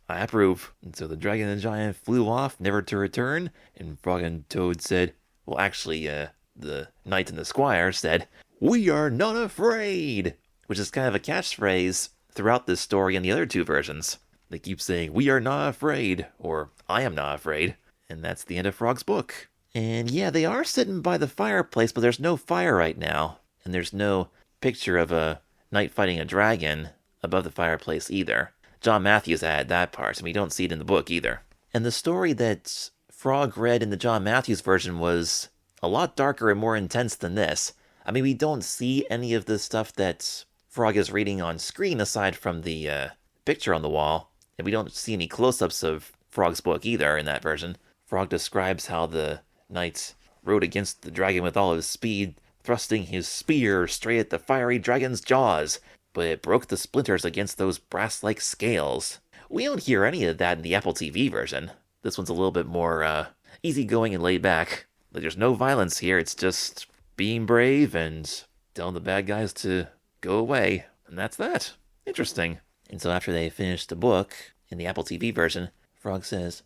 I approve. And so the dragon and the giant flew off, never to return. And Frog and Toad said, well, actually, the knight and the squire said, "We are not afraid," which is kind of a catchphrase throughout this story and the other two versions. They keep saying, "We are not afraid," or "I am not afraid." And that's the end of Frog's book. And yeah, they are sitting by the fireplace, but there's no fire right now. And there's no picture of a knight fighting a dragon above the fireplace either. John Matthews added that part, and we don't see it in the book either. And the story that Frog read in the John Matthews version was a lot darker and more intense than this. I mean, we don't see any of the stuff that Frog is reading on screen aside from the picture on the wall. And we don't see any close-ups of Frog's book either in that version. Frog describes how the knight rode against the dragon with all his speed, thrusting his spear straight at the fiery dragon's jaws, but it broke the splinters against those brass-like scales. We don't hear any of that in the Apple TV version. This one's a little bit more easygoing and laid back. Like, there's no violence here, it's just being brave and telling the bad guys to go away. And that's that. Interesting. And so after they finish the book, in the Apple TV version, Frog says,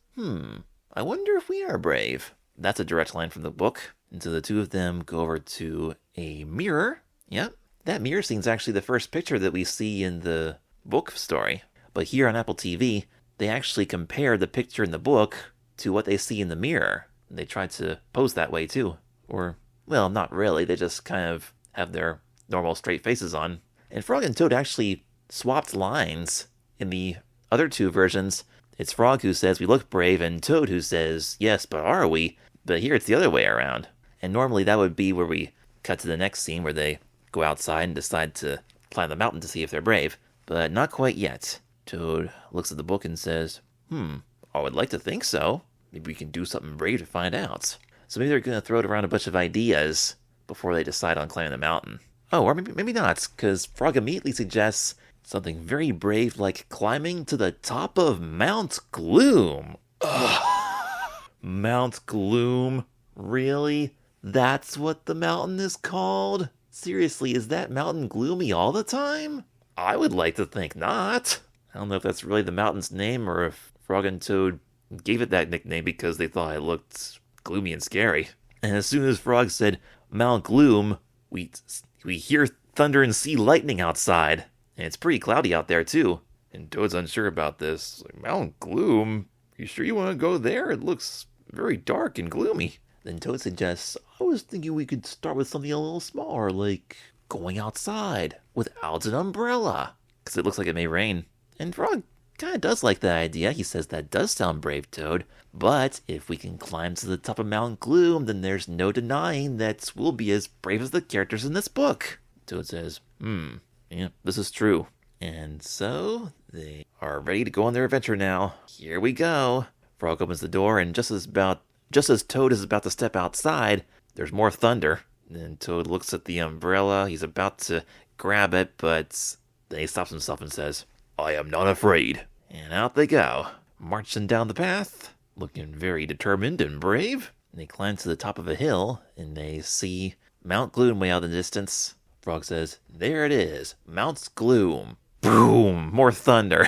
I wonder if we are brave. That's a direct line from the book. And so the two of them go over to a mirror. Yep. That mirror scene's actually the first picture that we see in the book story. But here on Apple TV, they actually compare the picture in the book to what they see in the mirror. And they try to pose that way too. Or, well, not really. They just kind of have their normal straight faces on. And Frog and Toad actually swapped lines. In the other two versions, it's Frog who says we look brave and Toad who says, yes, but are we? But here it's the other way around. And normally that would be where we cut to the next scene where they go outside and decide to climb the mountain to see if they're brave. but not quite yet. Toad looks at the book and says, I would like to think so. Maybe we can do something brave to find out. So maybe they're going to throw it around a bunch of ideas before they decide on climbing the mountain. Oh, or maybe not, because Frog immediately suggests something very brave like climbing to the top of Mount Gloom. Ugh. Mount Gloom? Really? That's what the mountain is called? Seriously, is that mountain gloomy all the time? I would like to think not. I don't know if that's really the mountain's name or if Frog and Toad gave it that nickname because they thought it looked gloomy and scary. And as soon as Frog said Mount Gloom, we hear thunder and see lightning outside. And it's pretty cloudy out there too. And Toad's unsure about this. Like, Mount Gloom? You sure you want to go there? It looks very dark and gloomy. Then Toad suggests, I was thinking we could start with something a little smaller, like going outside without an umbrella, because it looks like it may rain. And Frog kind of does like that idea. He says that does sound brave, Toad. But if we can climb to the top of Mount Gloom, then there's no denying that we'll be as brave as the characters in this book. Toad says, yeah, this is true. And so they are ready to go on their adventure now. Here we go. Frog opens the door, and just as Toad is about to step outside, there's more thunder. Then Toad looks at the umbrella. He's about to grab it, but then he stops himself and says, I am not afraid. And out they go, marching down the path, looking very determined and brave. And they climb to the top of a hill, and they see Mount Gloom way out in the distance. Frog says, there it is, Mount Gloom. Boom! More thunder.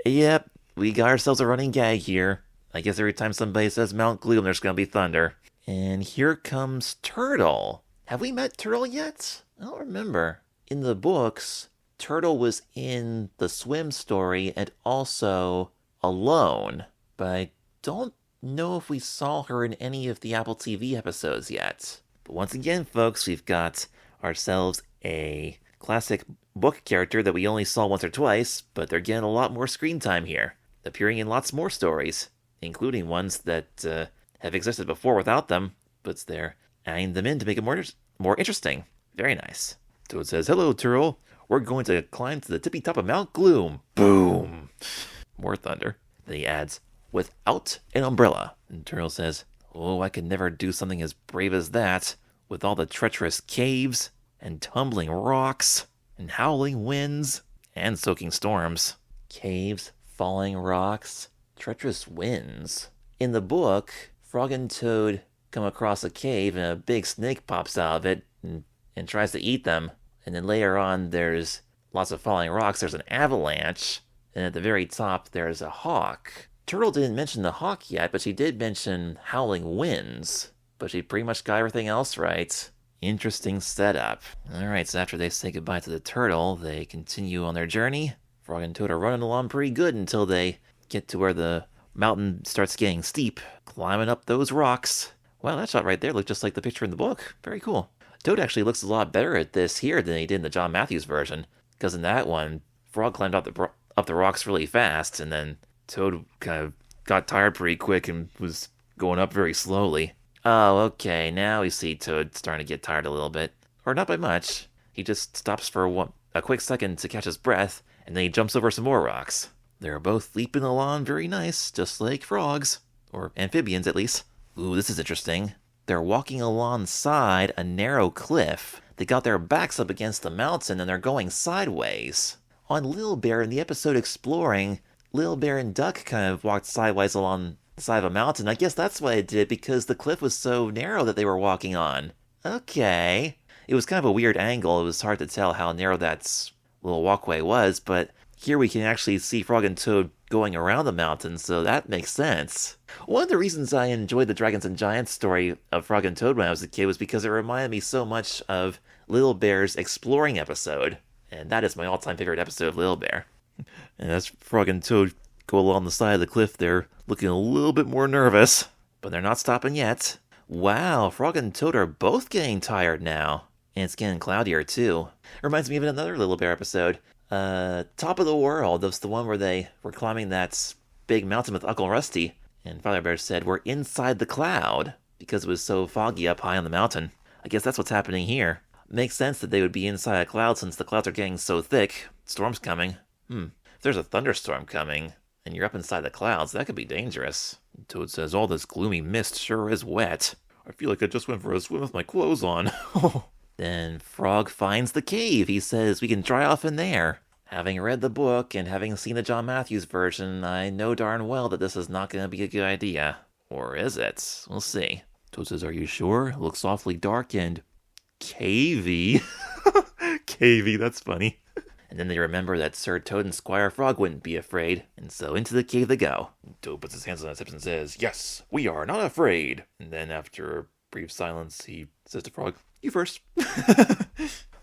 Yep, we got ourselves a running gag here. I guess every time somebody says Mount Gloom, there's going to be thunder. And here comes Turtle. Have we met Turtle yet? I don't remember. In the books, Turtle was in the Swim story and also Alone. But I don't know if we saw her in any of the Apple TV episodes yet. But once again, folks, we've got ourselves a classic book character that we only saw once or twice, but they're getting a lot more screen time here, appearing in lots more stories, including ones that have existed before without them, but they're adding them in to make it more interesting. Very nice. Toad says, hello, Turtle. We're going to climb to the tippy top of Mount Gloom. Boom! More thunder. Then he adds, without an umbrella. And Turtle says, oh, I could never do something as brave as that, with all the treacherous caves, and tumbling rocks, and howling winds, and soaking storms. Caves, falling rocks, treacherous winds. In the book, Frog and Toad come across a cave and a big snake pops out of it and tries to eat them. And then later on, there's lots of falling rocks, there's an avalanche, and at the very top, there's a hawk. Turtle didn't mention the hawk yet, but she did mention howling winds. But she pretty much got everything else right. Interesting setup. Alright, so after they say goodbye to the turtle, they continue on their journey. Frog and Toad are running along pretty good until they get to where the mountain starts getting steep, climbing up those rocks. Wow, that shot right there looked just like the picture in the book. Very cool. Toad actually looks a lot better at this here than he did in the John Matthews version, because in that one, Frog climbed up the rocks really fast, and then Toad kind of got tired pretty quick and was going up very slowly. Oh, okay, now we see Toad starting to get tired a little bit. Or not by much. He just stops for a quick second to catch his breath, and then he jumps over some more rocks. They're both leaping along very nice, just like frogs. Or amphibians, at least. Ooh, this is interesting. They're walking alongside a narrow cliff. They got their backs up against the mountain, and they're going sideways. On Lil Bear, in the episode Exploring, Lil Bear and Duck kind of walked sideways along the side of a mountain. I guess that's why it did, because the cliff was so narrow that they were walking on. Okay. It was kind of a weird angle. It was hard to tell how narrow that little walkway was, but here we can actually see Frog and Toad going around the mountain, so that makes sense. One of the reasons I enjoyed the Dragons and Giants story of Frog and Toad when I was a kid was because it reminded me so much of Little Bear's Exploring episode, and that is my all-time favorite episode of Little Bear. And as Frog and Toad go along the side of the cliff, they're looking a little bit more nervous, but they're not stopping yet. Wow, Frog and Toad are both getting tired now. And it's getting cloudier, too. Reminds me of another Little Bear episode. Top of the World. That's the one where they were climbing that big mountain with Uncle Rusty. And Father Bear said, we're inside the cloud, because it was so foggy up high on the mountain. I guess that's what's happening here. Makes sense that they would be inside a cloud since the clouds are getting so thick. storm's coming. If there's a thunderstorm coming, and you're up inside the clouds, that could be dangerous. Toad says, all this gloomy mist sure is wet. I feel like I just went for a swim with my clothes on. Then Frog finds the cave. He says we can dry off in there. Having read the book and having seen the John Matthews version, I know darn well that this is not going to be a good idea. Or is it? We'll see. Toad says, are you sure? It looks awfully dark and cavey. Cavey, that's funny. And then they remember that Sir Toad and Squire Frog wouldn't be afraid, and so into the cave they go. Toad puts his hands on his hips and says, yes, we are not afraid. And then after a brief silence, he says to Frog, you first.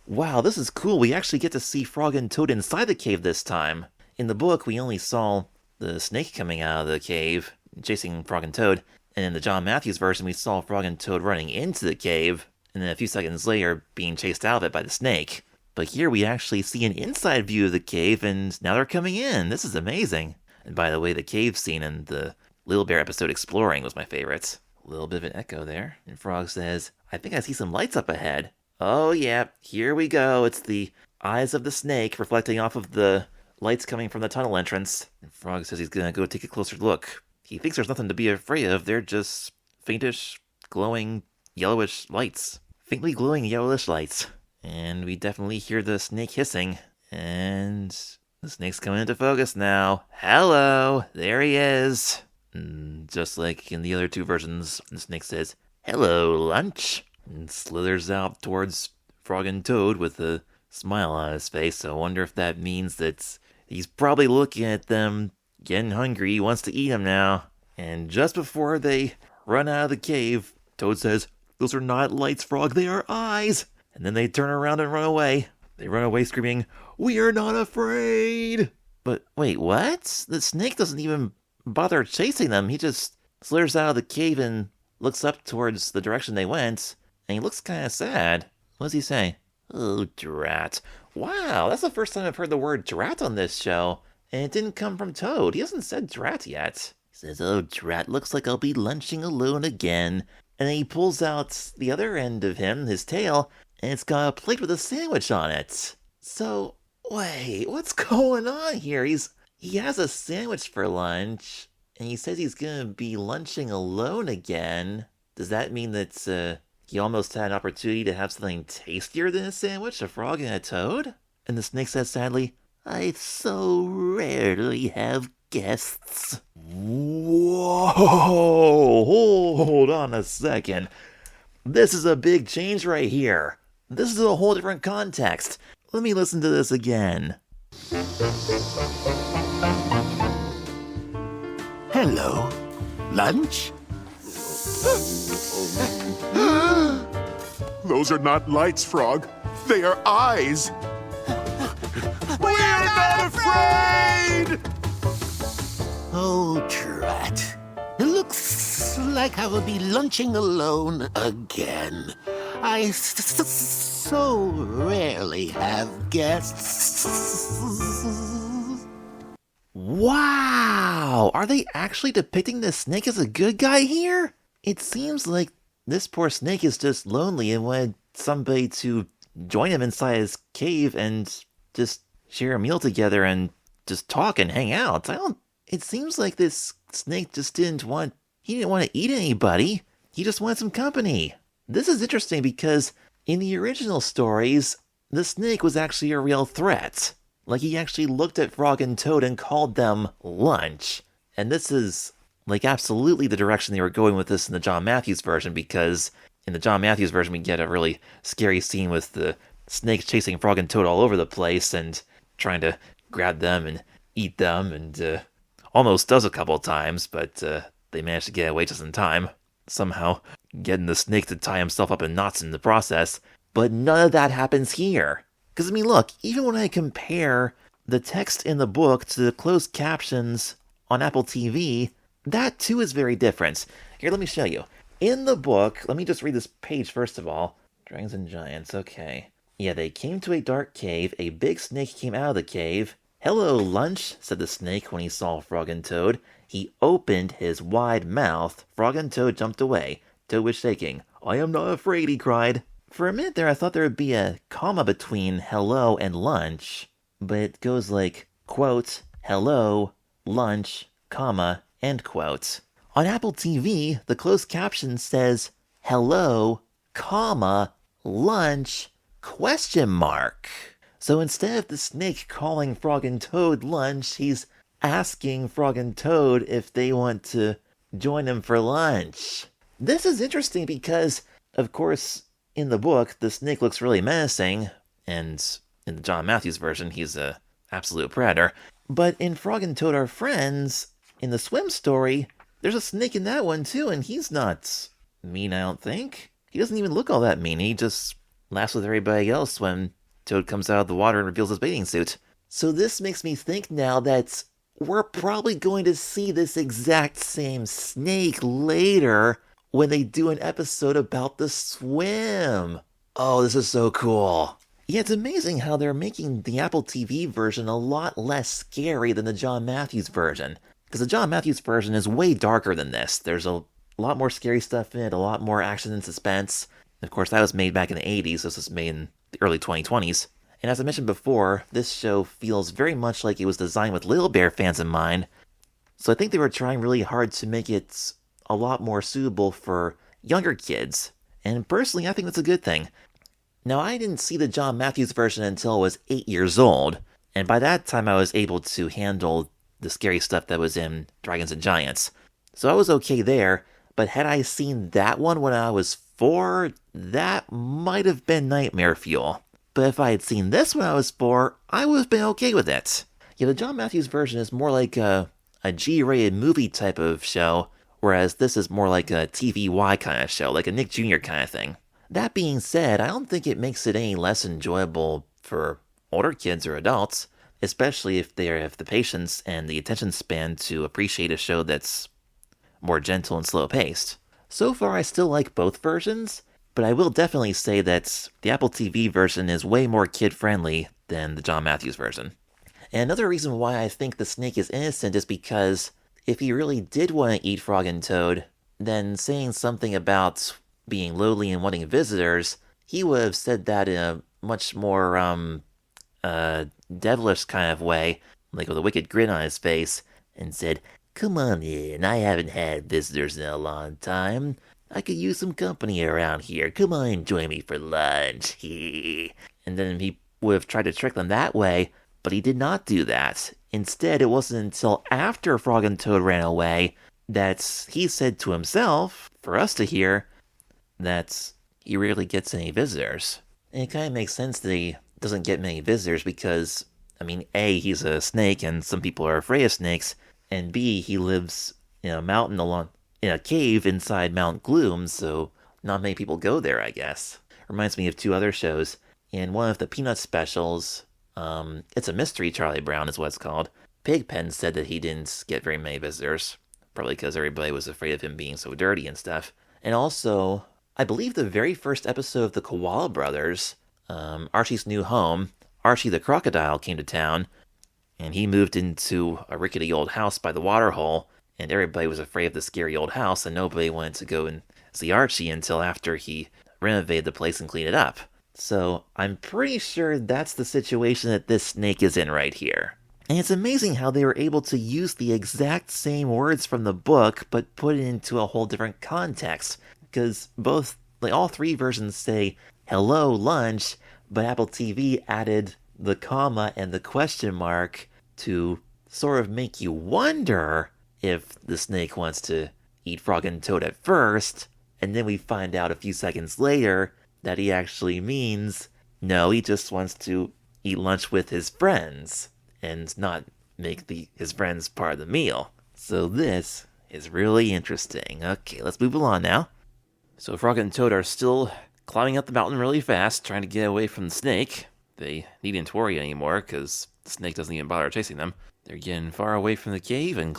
Wow, this is cool. We actually get to see Frog and Toad inside the cave this time. In the book, we only saw the snake coming out of the cave, chasing Frog and Toad. And in the John Matthews version, we saw Frog and Toad running into the cave, and then a few seconds later being chased out of it by the snake. But here we actually see an inside view of the cave, and now they're coming in. This is amazing. And by the way, the cave scene in the Little Bear episode Exploring was my favorite. A little bit of an echo there. And Frog says, I think I see some lights up ahead. Oh yeah, here we go. It's the eyes of the snake reflecting off of the lights coming from the tunnel entrance. And Frog says he's gonna go take a closer look. He thinks there's nothing to be afraid of. They're just faintish, glowing, yellowish lights. Faintly glowing yellowish lights. And we definitely hear the snake hissing. And the snake's coming into focus now. Hello, there he is. And just like in the other two versions, the snake says, hello, lunch. And slithers out towards Frog and Toad with a smile on his face. So I wonder if that means that he's probably looking at them, getting hungry. He wants to eat them now. And just before they run out of the cave, Toad says, those are not lights, Frog, they are eyes. And then they turn around and run away. They run away screaming, we are not afraid. But wait, what? The snake doesn't even bother chasing them. He just slithers out of the cave and looks up towards the direction they went. And he looks kind of sad. What does he say? Oh, drat. Wow, that's the first time I've heard the word drat on this show. And it didn't come from Toad. He hasn't said drat yet. He says, oh, drat, looks like I'll be lunching alone again. And then he pulls out the other end of him, his tail, and it's got a plate with a sandwich on it. So, wait, what's going on here? He has a sandwich for lunch, and he says he's gonna be lunching alone again. Does that mean that, he almost had an opportunity to have something tastier than a sandwich, a frog and a toad? And the snake says sadly, I so rarely have guests. Whoa, hold on a second. This is a big change right here. This is a whole different context. Let me listen to this again. Hello. Lunch? Those are not lights, Frog. They are eyes. We are not afraid! Oh, drat. It looks like I will be lunching alone again. I so rarely have guests. Wow! Are they actually depicting the snake as a good guy here? It seems like this poor snake is just lonely and wanted somebody to join him inside his cave and just share a meal together and just talk and hang out. It seems like this snake just didn't want to eat anybody. He just wanted some company. This is interesting because in the original stories, the snake was actually a real threat. Like, he actually looked at Frog and Toad and called them lunch. And this is, like, absolutely the direction they were going with this in the John Matthews version, because in the John Matthews version, we get a really scary scene with the snakes chasing Frog and Toad all over the place and trying to grab them and eat them, and almost does a couple times, but they manage to get away just in time, somehow getting the snake to tie himself up in knots in the process. But none of that happens here. Because, I mean, look, even when I compare the text in the book to the closed captions on Apple TV, that too is very different. Here, let me show you. In the book, let me just read this page first of all. Dragons and Giants, okay. Yeah, they came to a dark cave. A big snake came out of the cave. Hello, lunch, said the snake when he saw Frog and Toad. He opened his wide mouth. Frog and Toad jumped away. Toad was shaking. I am not afraid, he cried. For a minute there, I thought there would be a comma between hello and lunch. but it goes like, quote, hello, lunch, comma, end quote. On Apple TV, the closed caption says, hello, comma, lunch, question mark. So instead of the snake calling Frog and Toad lunch, he's asking Frog and Toad if they want to join him for lunch. This is interesting because, of course, in the book, the snake looks really menacing, and in the John Matthews version, he's a absolute predator. But in Frog and Toad Are Friends, in the swim story, there's a snake in that one too, and he's not mean, I don't think. He doesn't even look all that mean. He just laughs with everybody else when Toad comes out of the water and reveals his bathing suit. So this makes me think now that we're probably going to see this exact same snake later when they do an episode about the swim. Oh, this is so cool. Yeah, it's amazing how they're making the Apple TV version a lot less scary than the John Matthews version. Because the John Matthews version is way darker than this. There's a lot more scary stuff in it, a lot more action and suspense. Of course, that was made back in the 80s. This was made in the early 2020s. And as I mentioned before, this show feels very much like it was designed with Little Bear fans in mind. So I think they were trying really hard to make it a lot more suitable for younger kids. And personally, I think that's a good thing. Now, I didn't see the John Matthews version until I was 8 years old. And by that time, I was able to handle the scary stuff that was in Dragons and Giants. So I was okay there. But had I seen that one when I was 4, that might have been nightmare fuel. But if I had seen this when I was 4, I would have been okay with it. Yeah, the John Matthews version is more like a G-rated movie type of show, whereas this is more like a TVY kind of show, like a Nick Jr. kind of thing. That being said, I don't think it makes it any less enjoyable for older kids or adults, especially if they have the patience and the attention span to appreciate a show that's more gentle and slow-paced. So far, I still like both versions, but I will definitely say that the Apple TV version is way more kid-friendly than the John Matthews version. And another reason why I think the snake is innocent is because if he really did want to eat Frog and Toad, then saying something about being lowly and wanting visitors, he would have said that in a much more, devilish kind of way, like with a wicked grin on his face, and said, "Come on in, I haven't had visitors in a long time. I could use some company around here. Come on and join me for lunch." And then he would have tried to trick them that way, but he did not do that. Instead, it wasn't until after Frog and Toad ran away that he said to himself, for us to hear, that he rarely gets any visitors. And it kind of makes sense that he doesn't get many visitors because, I mean, A, he's a snake and some people are afraid of snakes, and B, he lives in a mountain in a cave inside Mount Gloom, so not many people go there, I guess. Reminds me of 2 other shows. In one of the Peanuts specials, It's a Mystery, Charlie Brown is what it's called, Pigpen said that he didn't get very many visitors, probably because everybody was afraid of him being so dirty and stuff. And also, I believe the very first episode of the Koala Brothers, Archie's New Home, Archie the Crocodile came to town, and he moved into a rickety old house by the waterhole, and everybody was afraid of the scary old house, and nobody wanted to go and see Archie until after he renovated the place and cleaned it up. So I'm pretty sure that's the situation that this snake is in right here. And it's amazing how they were able to use the exact same words from the book, but put it into a whole different context. Because all 3 versions say, "Hello, lunch," but Apple TV added the comma and the question mark to sort of make you wonder if the snake wants to eat Frog and Toad at first, and then we find out a few seconds later that he actually means, no, he just wants to eat lunch with his friends, and not make his friends part of the meal. So this is really interesting. Okay, let's move along now. So Frog and Toad are still climbing up the mountain really fast, trying to get away from the snake. They needn't worry anymore, because the snake doesn't even bother chasing them. They're getting far away from the cave and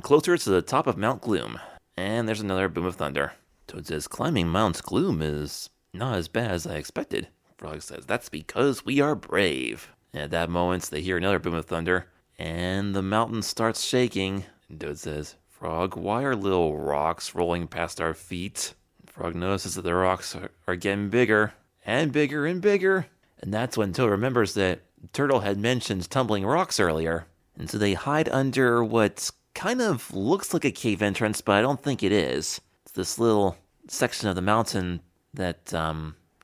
closer to the top of Mount Gloom. And there's another boom of thunder. Toad says, "Climbing Mount Gloom is not as bad as I expected." Frog says, "That's because we are brave." And at that moment, they hear another boom of thunder, and the mountain starts shaking. And Toad says, "Frog, why are little rocks rolling past our feet?" Frog notices that the rocks are getting bigger, and bigger, and bigger. And that's when Toad remembers that Turtle had mentioned tumbling rocks earlier, and so they hide under what kind of looks like a cave entrance, but I don't think it is. It's this little section of the mountain that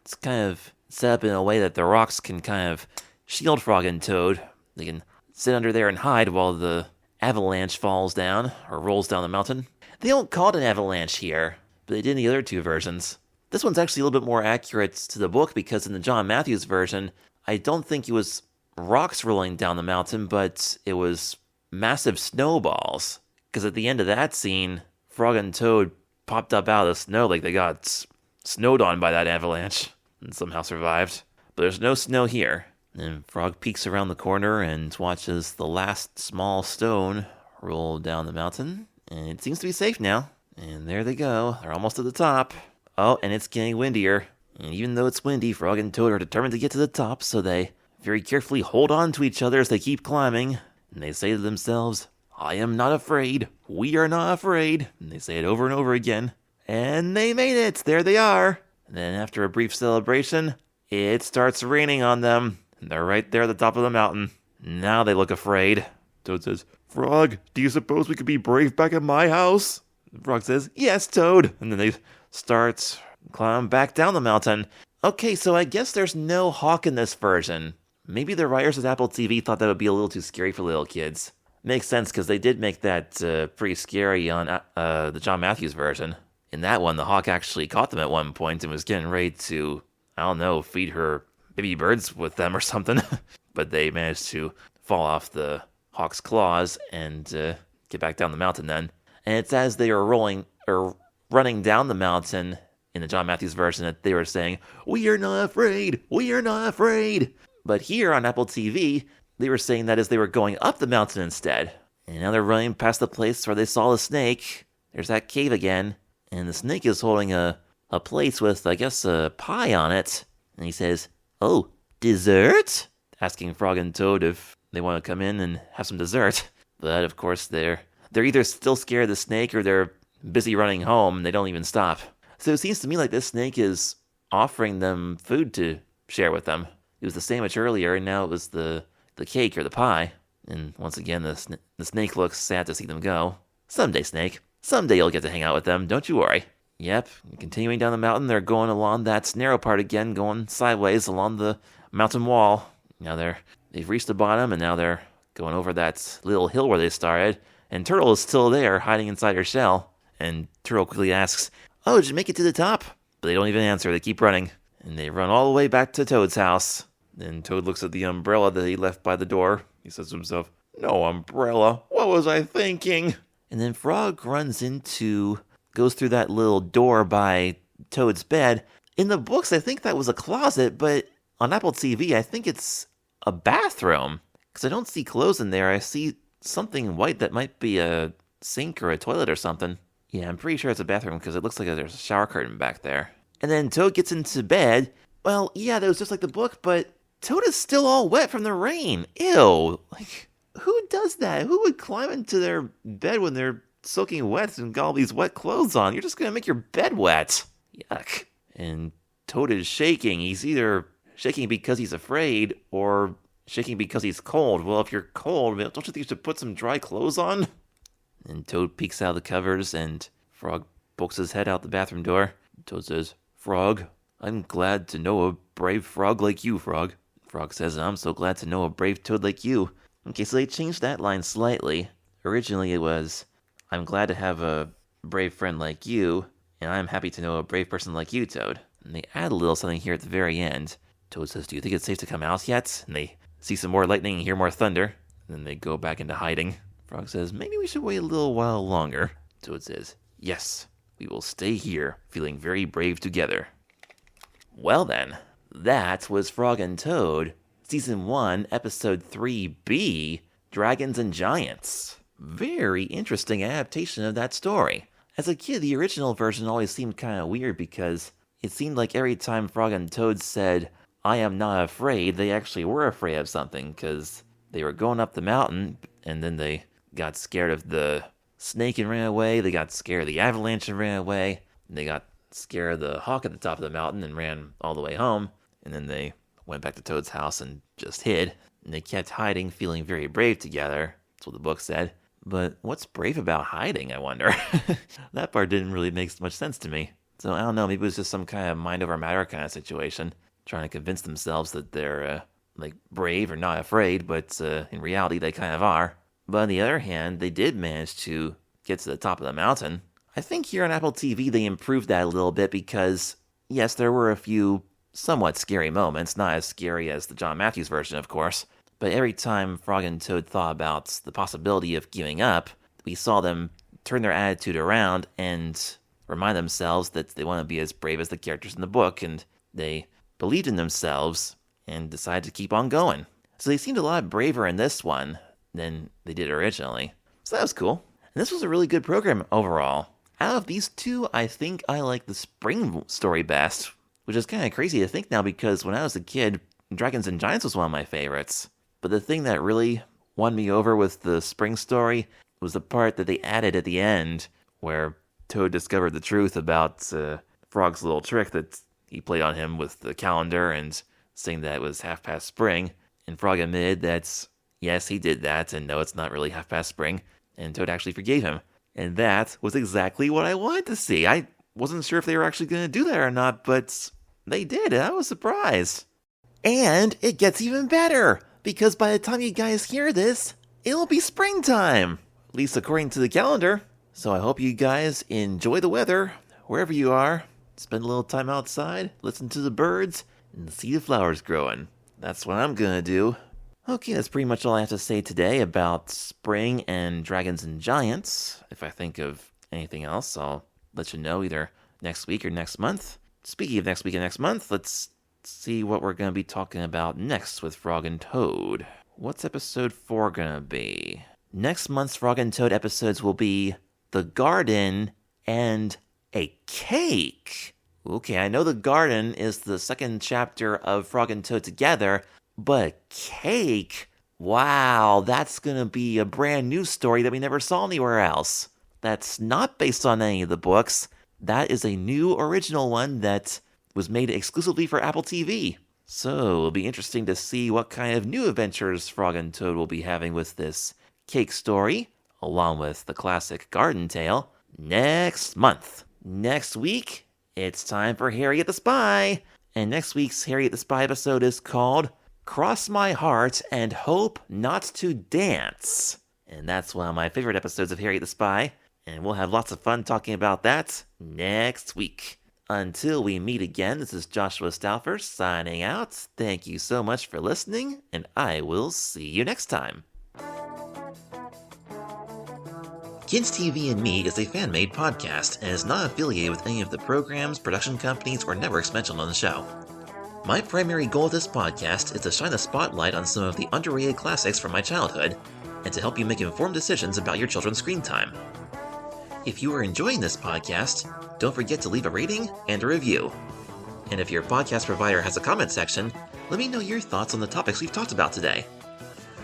it's kind of set up in a way that the rocks can kind of shield Frog and Toad. They can sit under there and hide while the avalanche falls down or rolls down the mountain. They don't call it an avalanche here, but they did in the other two versions. This one's actually a little bit more accurate to the book because in the John Matthews version, I don't think it was rocks rolling down the mountain, but it was massive snowballs. Because at the end of that scene, Frog and Toad popped up out of the snow like they got snowed on by that avalanche and somehow survived. But there's no snow here. And Frog peeks around the corner and watches the last small stone roll down the mountain. And it seems to be safe now. And there they go. They're almost at the top. Oh, and it's getting windier. And even though it's windy, Frog and Toad are determined to get to the top, so they very carefully hold on to each other as they keep climbing. And they say to themselves, I am not afraid. We are not afraid. And they say it over and over again. And they made it. There they are. And then after a brief celebration, it starts raining on them. And they're right there at the top of the mountain. Now they look afraid. Toad says, Frog, do you suppose we could be brave back at my house? Frog says, yes, Toad. And then they start climbing back down the mountain. Okay, so I guess there's no hawk in this version. Maybe the writers at Apple TV thought that would be a little too scary for little kids. Makes sense, because they did make that pretty scary on the John Matthews version. In that one, the hawk actually caught them at one point and was getting ready to, I don't know, feed her baby birds with them or something. But they managed to fall off the hawk's claws and get back down the mountain then. And it's as they are running down the mountain in the John Matthews version that they were saying, we are not afraid, we are not afraid. But here on Apple TV, they were saying that as they were going up the mountain instead. And now they're running past the place where they saw the snake. There's that cave again. And the snake is holding a plate with, I guess, a pie on it. And he says, oh, dessert? Asking Frog and Toad if they want to come in and have some dessert. But, of course, they're either still scared of the snake or they're busy running home and they don't even stop. So it seems to me like this snake is offering them food to share with them. It was the sandwich earlier, and now it was the cake or the pie. And once again, the snake looks sad to see them go. Someday, Snake. Someday you'll get to hang out with them, don't you worry. Yep, continuing down the mountain, they're going along that narrow part again, going sideways along the mountain wall. Now they've reached the bottom, and now they're going over that little hill where they started. And Turtle is still there, hiding inside her shell. And Turtle quickly asks, oh, did you make it to the top? But they don't even answer, they keep running. And they run all the way back to Toad's house. Then Toad looks at the umbrella that he left by the door. He says to himself, no umbrella, what was I thinking? And then Frog goes through that little door by Toad's bed. In the books, I think that was a closet, but on Apple TV, I think it's a bathroom. Because I don't see clothes in there, I see something white that might be a sink or a toilet or something. Yeah, I'm pretty sure it's a bathroom because it looks like there's a shower curtain back there. And then Toad gets into bed. Well, yeah, that was just like the book, but Toad is still all wet from the rain. Ew. Like, who does that? Who would climb into their bed when they're soaking wet and got all these wet clothes on? You're just going to make your bed wet. Yuck. And Toad is shaking. He's either shaking because he's afraid or shaking because he's cold. Well, if you're cold, don't you think you should put some dry clothes on? And Toad peeks out of the covers and Frog pokes his head out the bathroom door. Toad says, Frog, I'm glad to know a brave frog like you, Frog. Frog says, I'm so glad to know a brave Toad like you. Okay, so they changed that line slightly. Originally it was, I'm glad to have a brave friend like you, and I'm happy to know a brave person like you, Toad. And they add a little something here at the very end. Toad says, do you think it's safe to come out yet? And they see some more lightning and hear more thunder. And then they go back into hiding. Frog says, maybe we should wait a little while longer. Toad says, yes, we will stay here, feeling very brave together. Well then, that was Frog and Toad, Season 1, Episode 3B, Dragons and Giants. Very interesting adaptation of that story. As a kid, the original version always seemed kind of weird because it seemed like every time Frog and Toad said, I am not afraid, they actually were afraid of something because they were going up the mountain and then they got scared of the snake and ran away. They got scared of the avalanche and ran away. They got scared of the hawk at the top of the mountain and ran all the way home. And then they went back to Toad's house and just hid. And they kept hiding, feeling very brave together. That's what the book said. But what's brave about hiding, I wonder? That part didn't really make much sense to me. So I don't know, maybe it was just some kind of mind over matter kind of situation. Trying to convince themselves that they're, brave or not afraid, but in reality they kind of are. But on the other hand, they did manage to get to the top of the mountain. I think here on Apple TV they improved that a little bit because, yes, there were a few somewhat scary moments, not as scary as the John Matthews version, of course. But every time Frog and Toad thought about the possibility of giving up, we saw them turn their attitude around and remind themselves that they want to be as brave as the characters in the book, and they believed in themselves and decided to keep on going. So they seemed a lot braver in this one than they did originally. So that was cool. And this was a really good program overall. Out of these two, I think I like the spring story best, which is kind of crazy to think now because when I was a kid, Dragons and Giants was one of my favorites. But the thing that really won me over with the spring story was the part that they added at the end where Toad discovered the truth about Frog's little trick that he played on him with the calendar and saying that it was half past spring. And Frog admitted that, yes, he did that, and no, it's not really half past spring. And Toad actually forgave him. And that was exactly what I wanted to see. I wasn't sure if they were actually going to do that or not, but they did. I was surprised. And it gets even better, because by the time you guys hear this, it'll be springtime. At least according to the calendar. So I hope you guys enjoy the weather, wherever you are. Spend a little time outside, listen to the birds, and see the flowers growing. That's what I'm gonna do. Okay, that's pretty much all I have to say today about spring and Dragons and Giants. If I think of anything else, I'll let you know either next week or next month. Speaking of next week and next month, let's see what we're gonna be talking about next with Frog and Toad. What's episode 4 gonna be? Next month's Frog and Toad episodes will be The Garden and a Cake. Okay, I know The Garden is the second chapter of Frog and Toad Together, but a cake? Wow, that's gonna be a brand new story that we never saw anywhere else. That's not based on any of the books. That is a new original one that was made exclusively for Apple TV. So it'll be interesting to see what kind of new adventures Frog and Toad will be having with this cake story, along with the classic garden tale, next month. Next week, it's time for Harriet the Spy. And next week's Harriet the Spy episode is called Cross My Heart and Hope Not to Dance. And that's one of my favorite episodes of Harriet the Spy. And we'll have lots of fun talking about that next week. Until we meet again, this is Joshua Stauffer signing out. Thank you so much for listening, and I will see you next time. Kids TV and Me is a fan-made podcast and is not affiliated with any of the programs, production companies, or networks mentioned on the show. My primary goal of this podcast is to shine a spotlight on some of the underrated classics from my childhood, and to help you make informed decisions about your children's screen time. If you are enjoying this podcast, don't forget to leave a rating and a review. And if your podcast provider has a comment section, let me know your thoughts on the topics we've talked about today.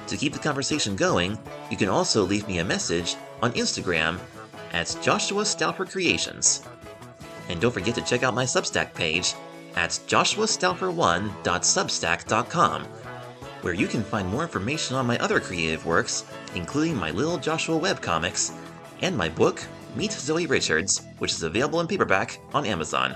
To keep the conversation going, you can also leave me a message on Instagram at Joshua Stauffer Creations. And don't forget to check out my Substack page at joshuastauffer1.substack.com, where you can find more information on my other creative works, including my Little Joshua webcomics and my book, Meet Zoe Richards, which is available in paperback on Amazon.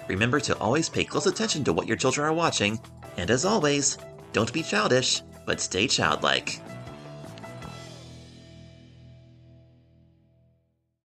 Remember to always pay close attention to what your children are watching, and as always, don't be childish, but stay childlike.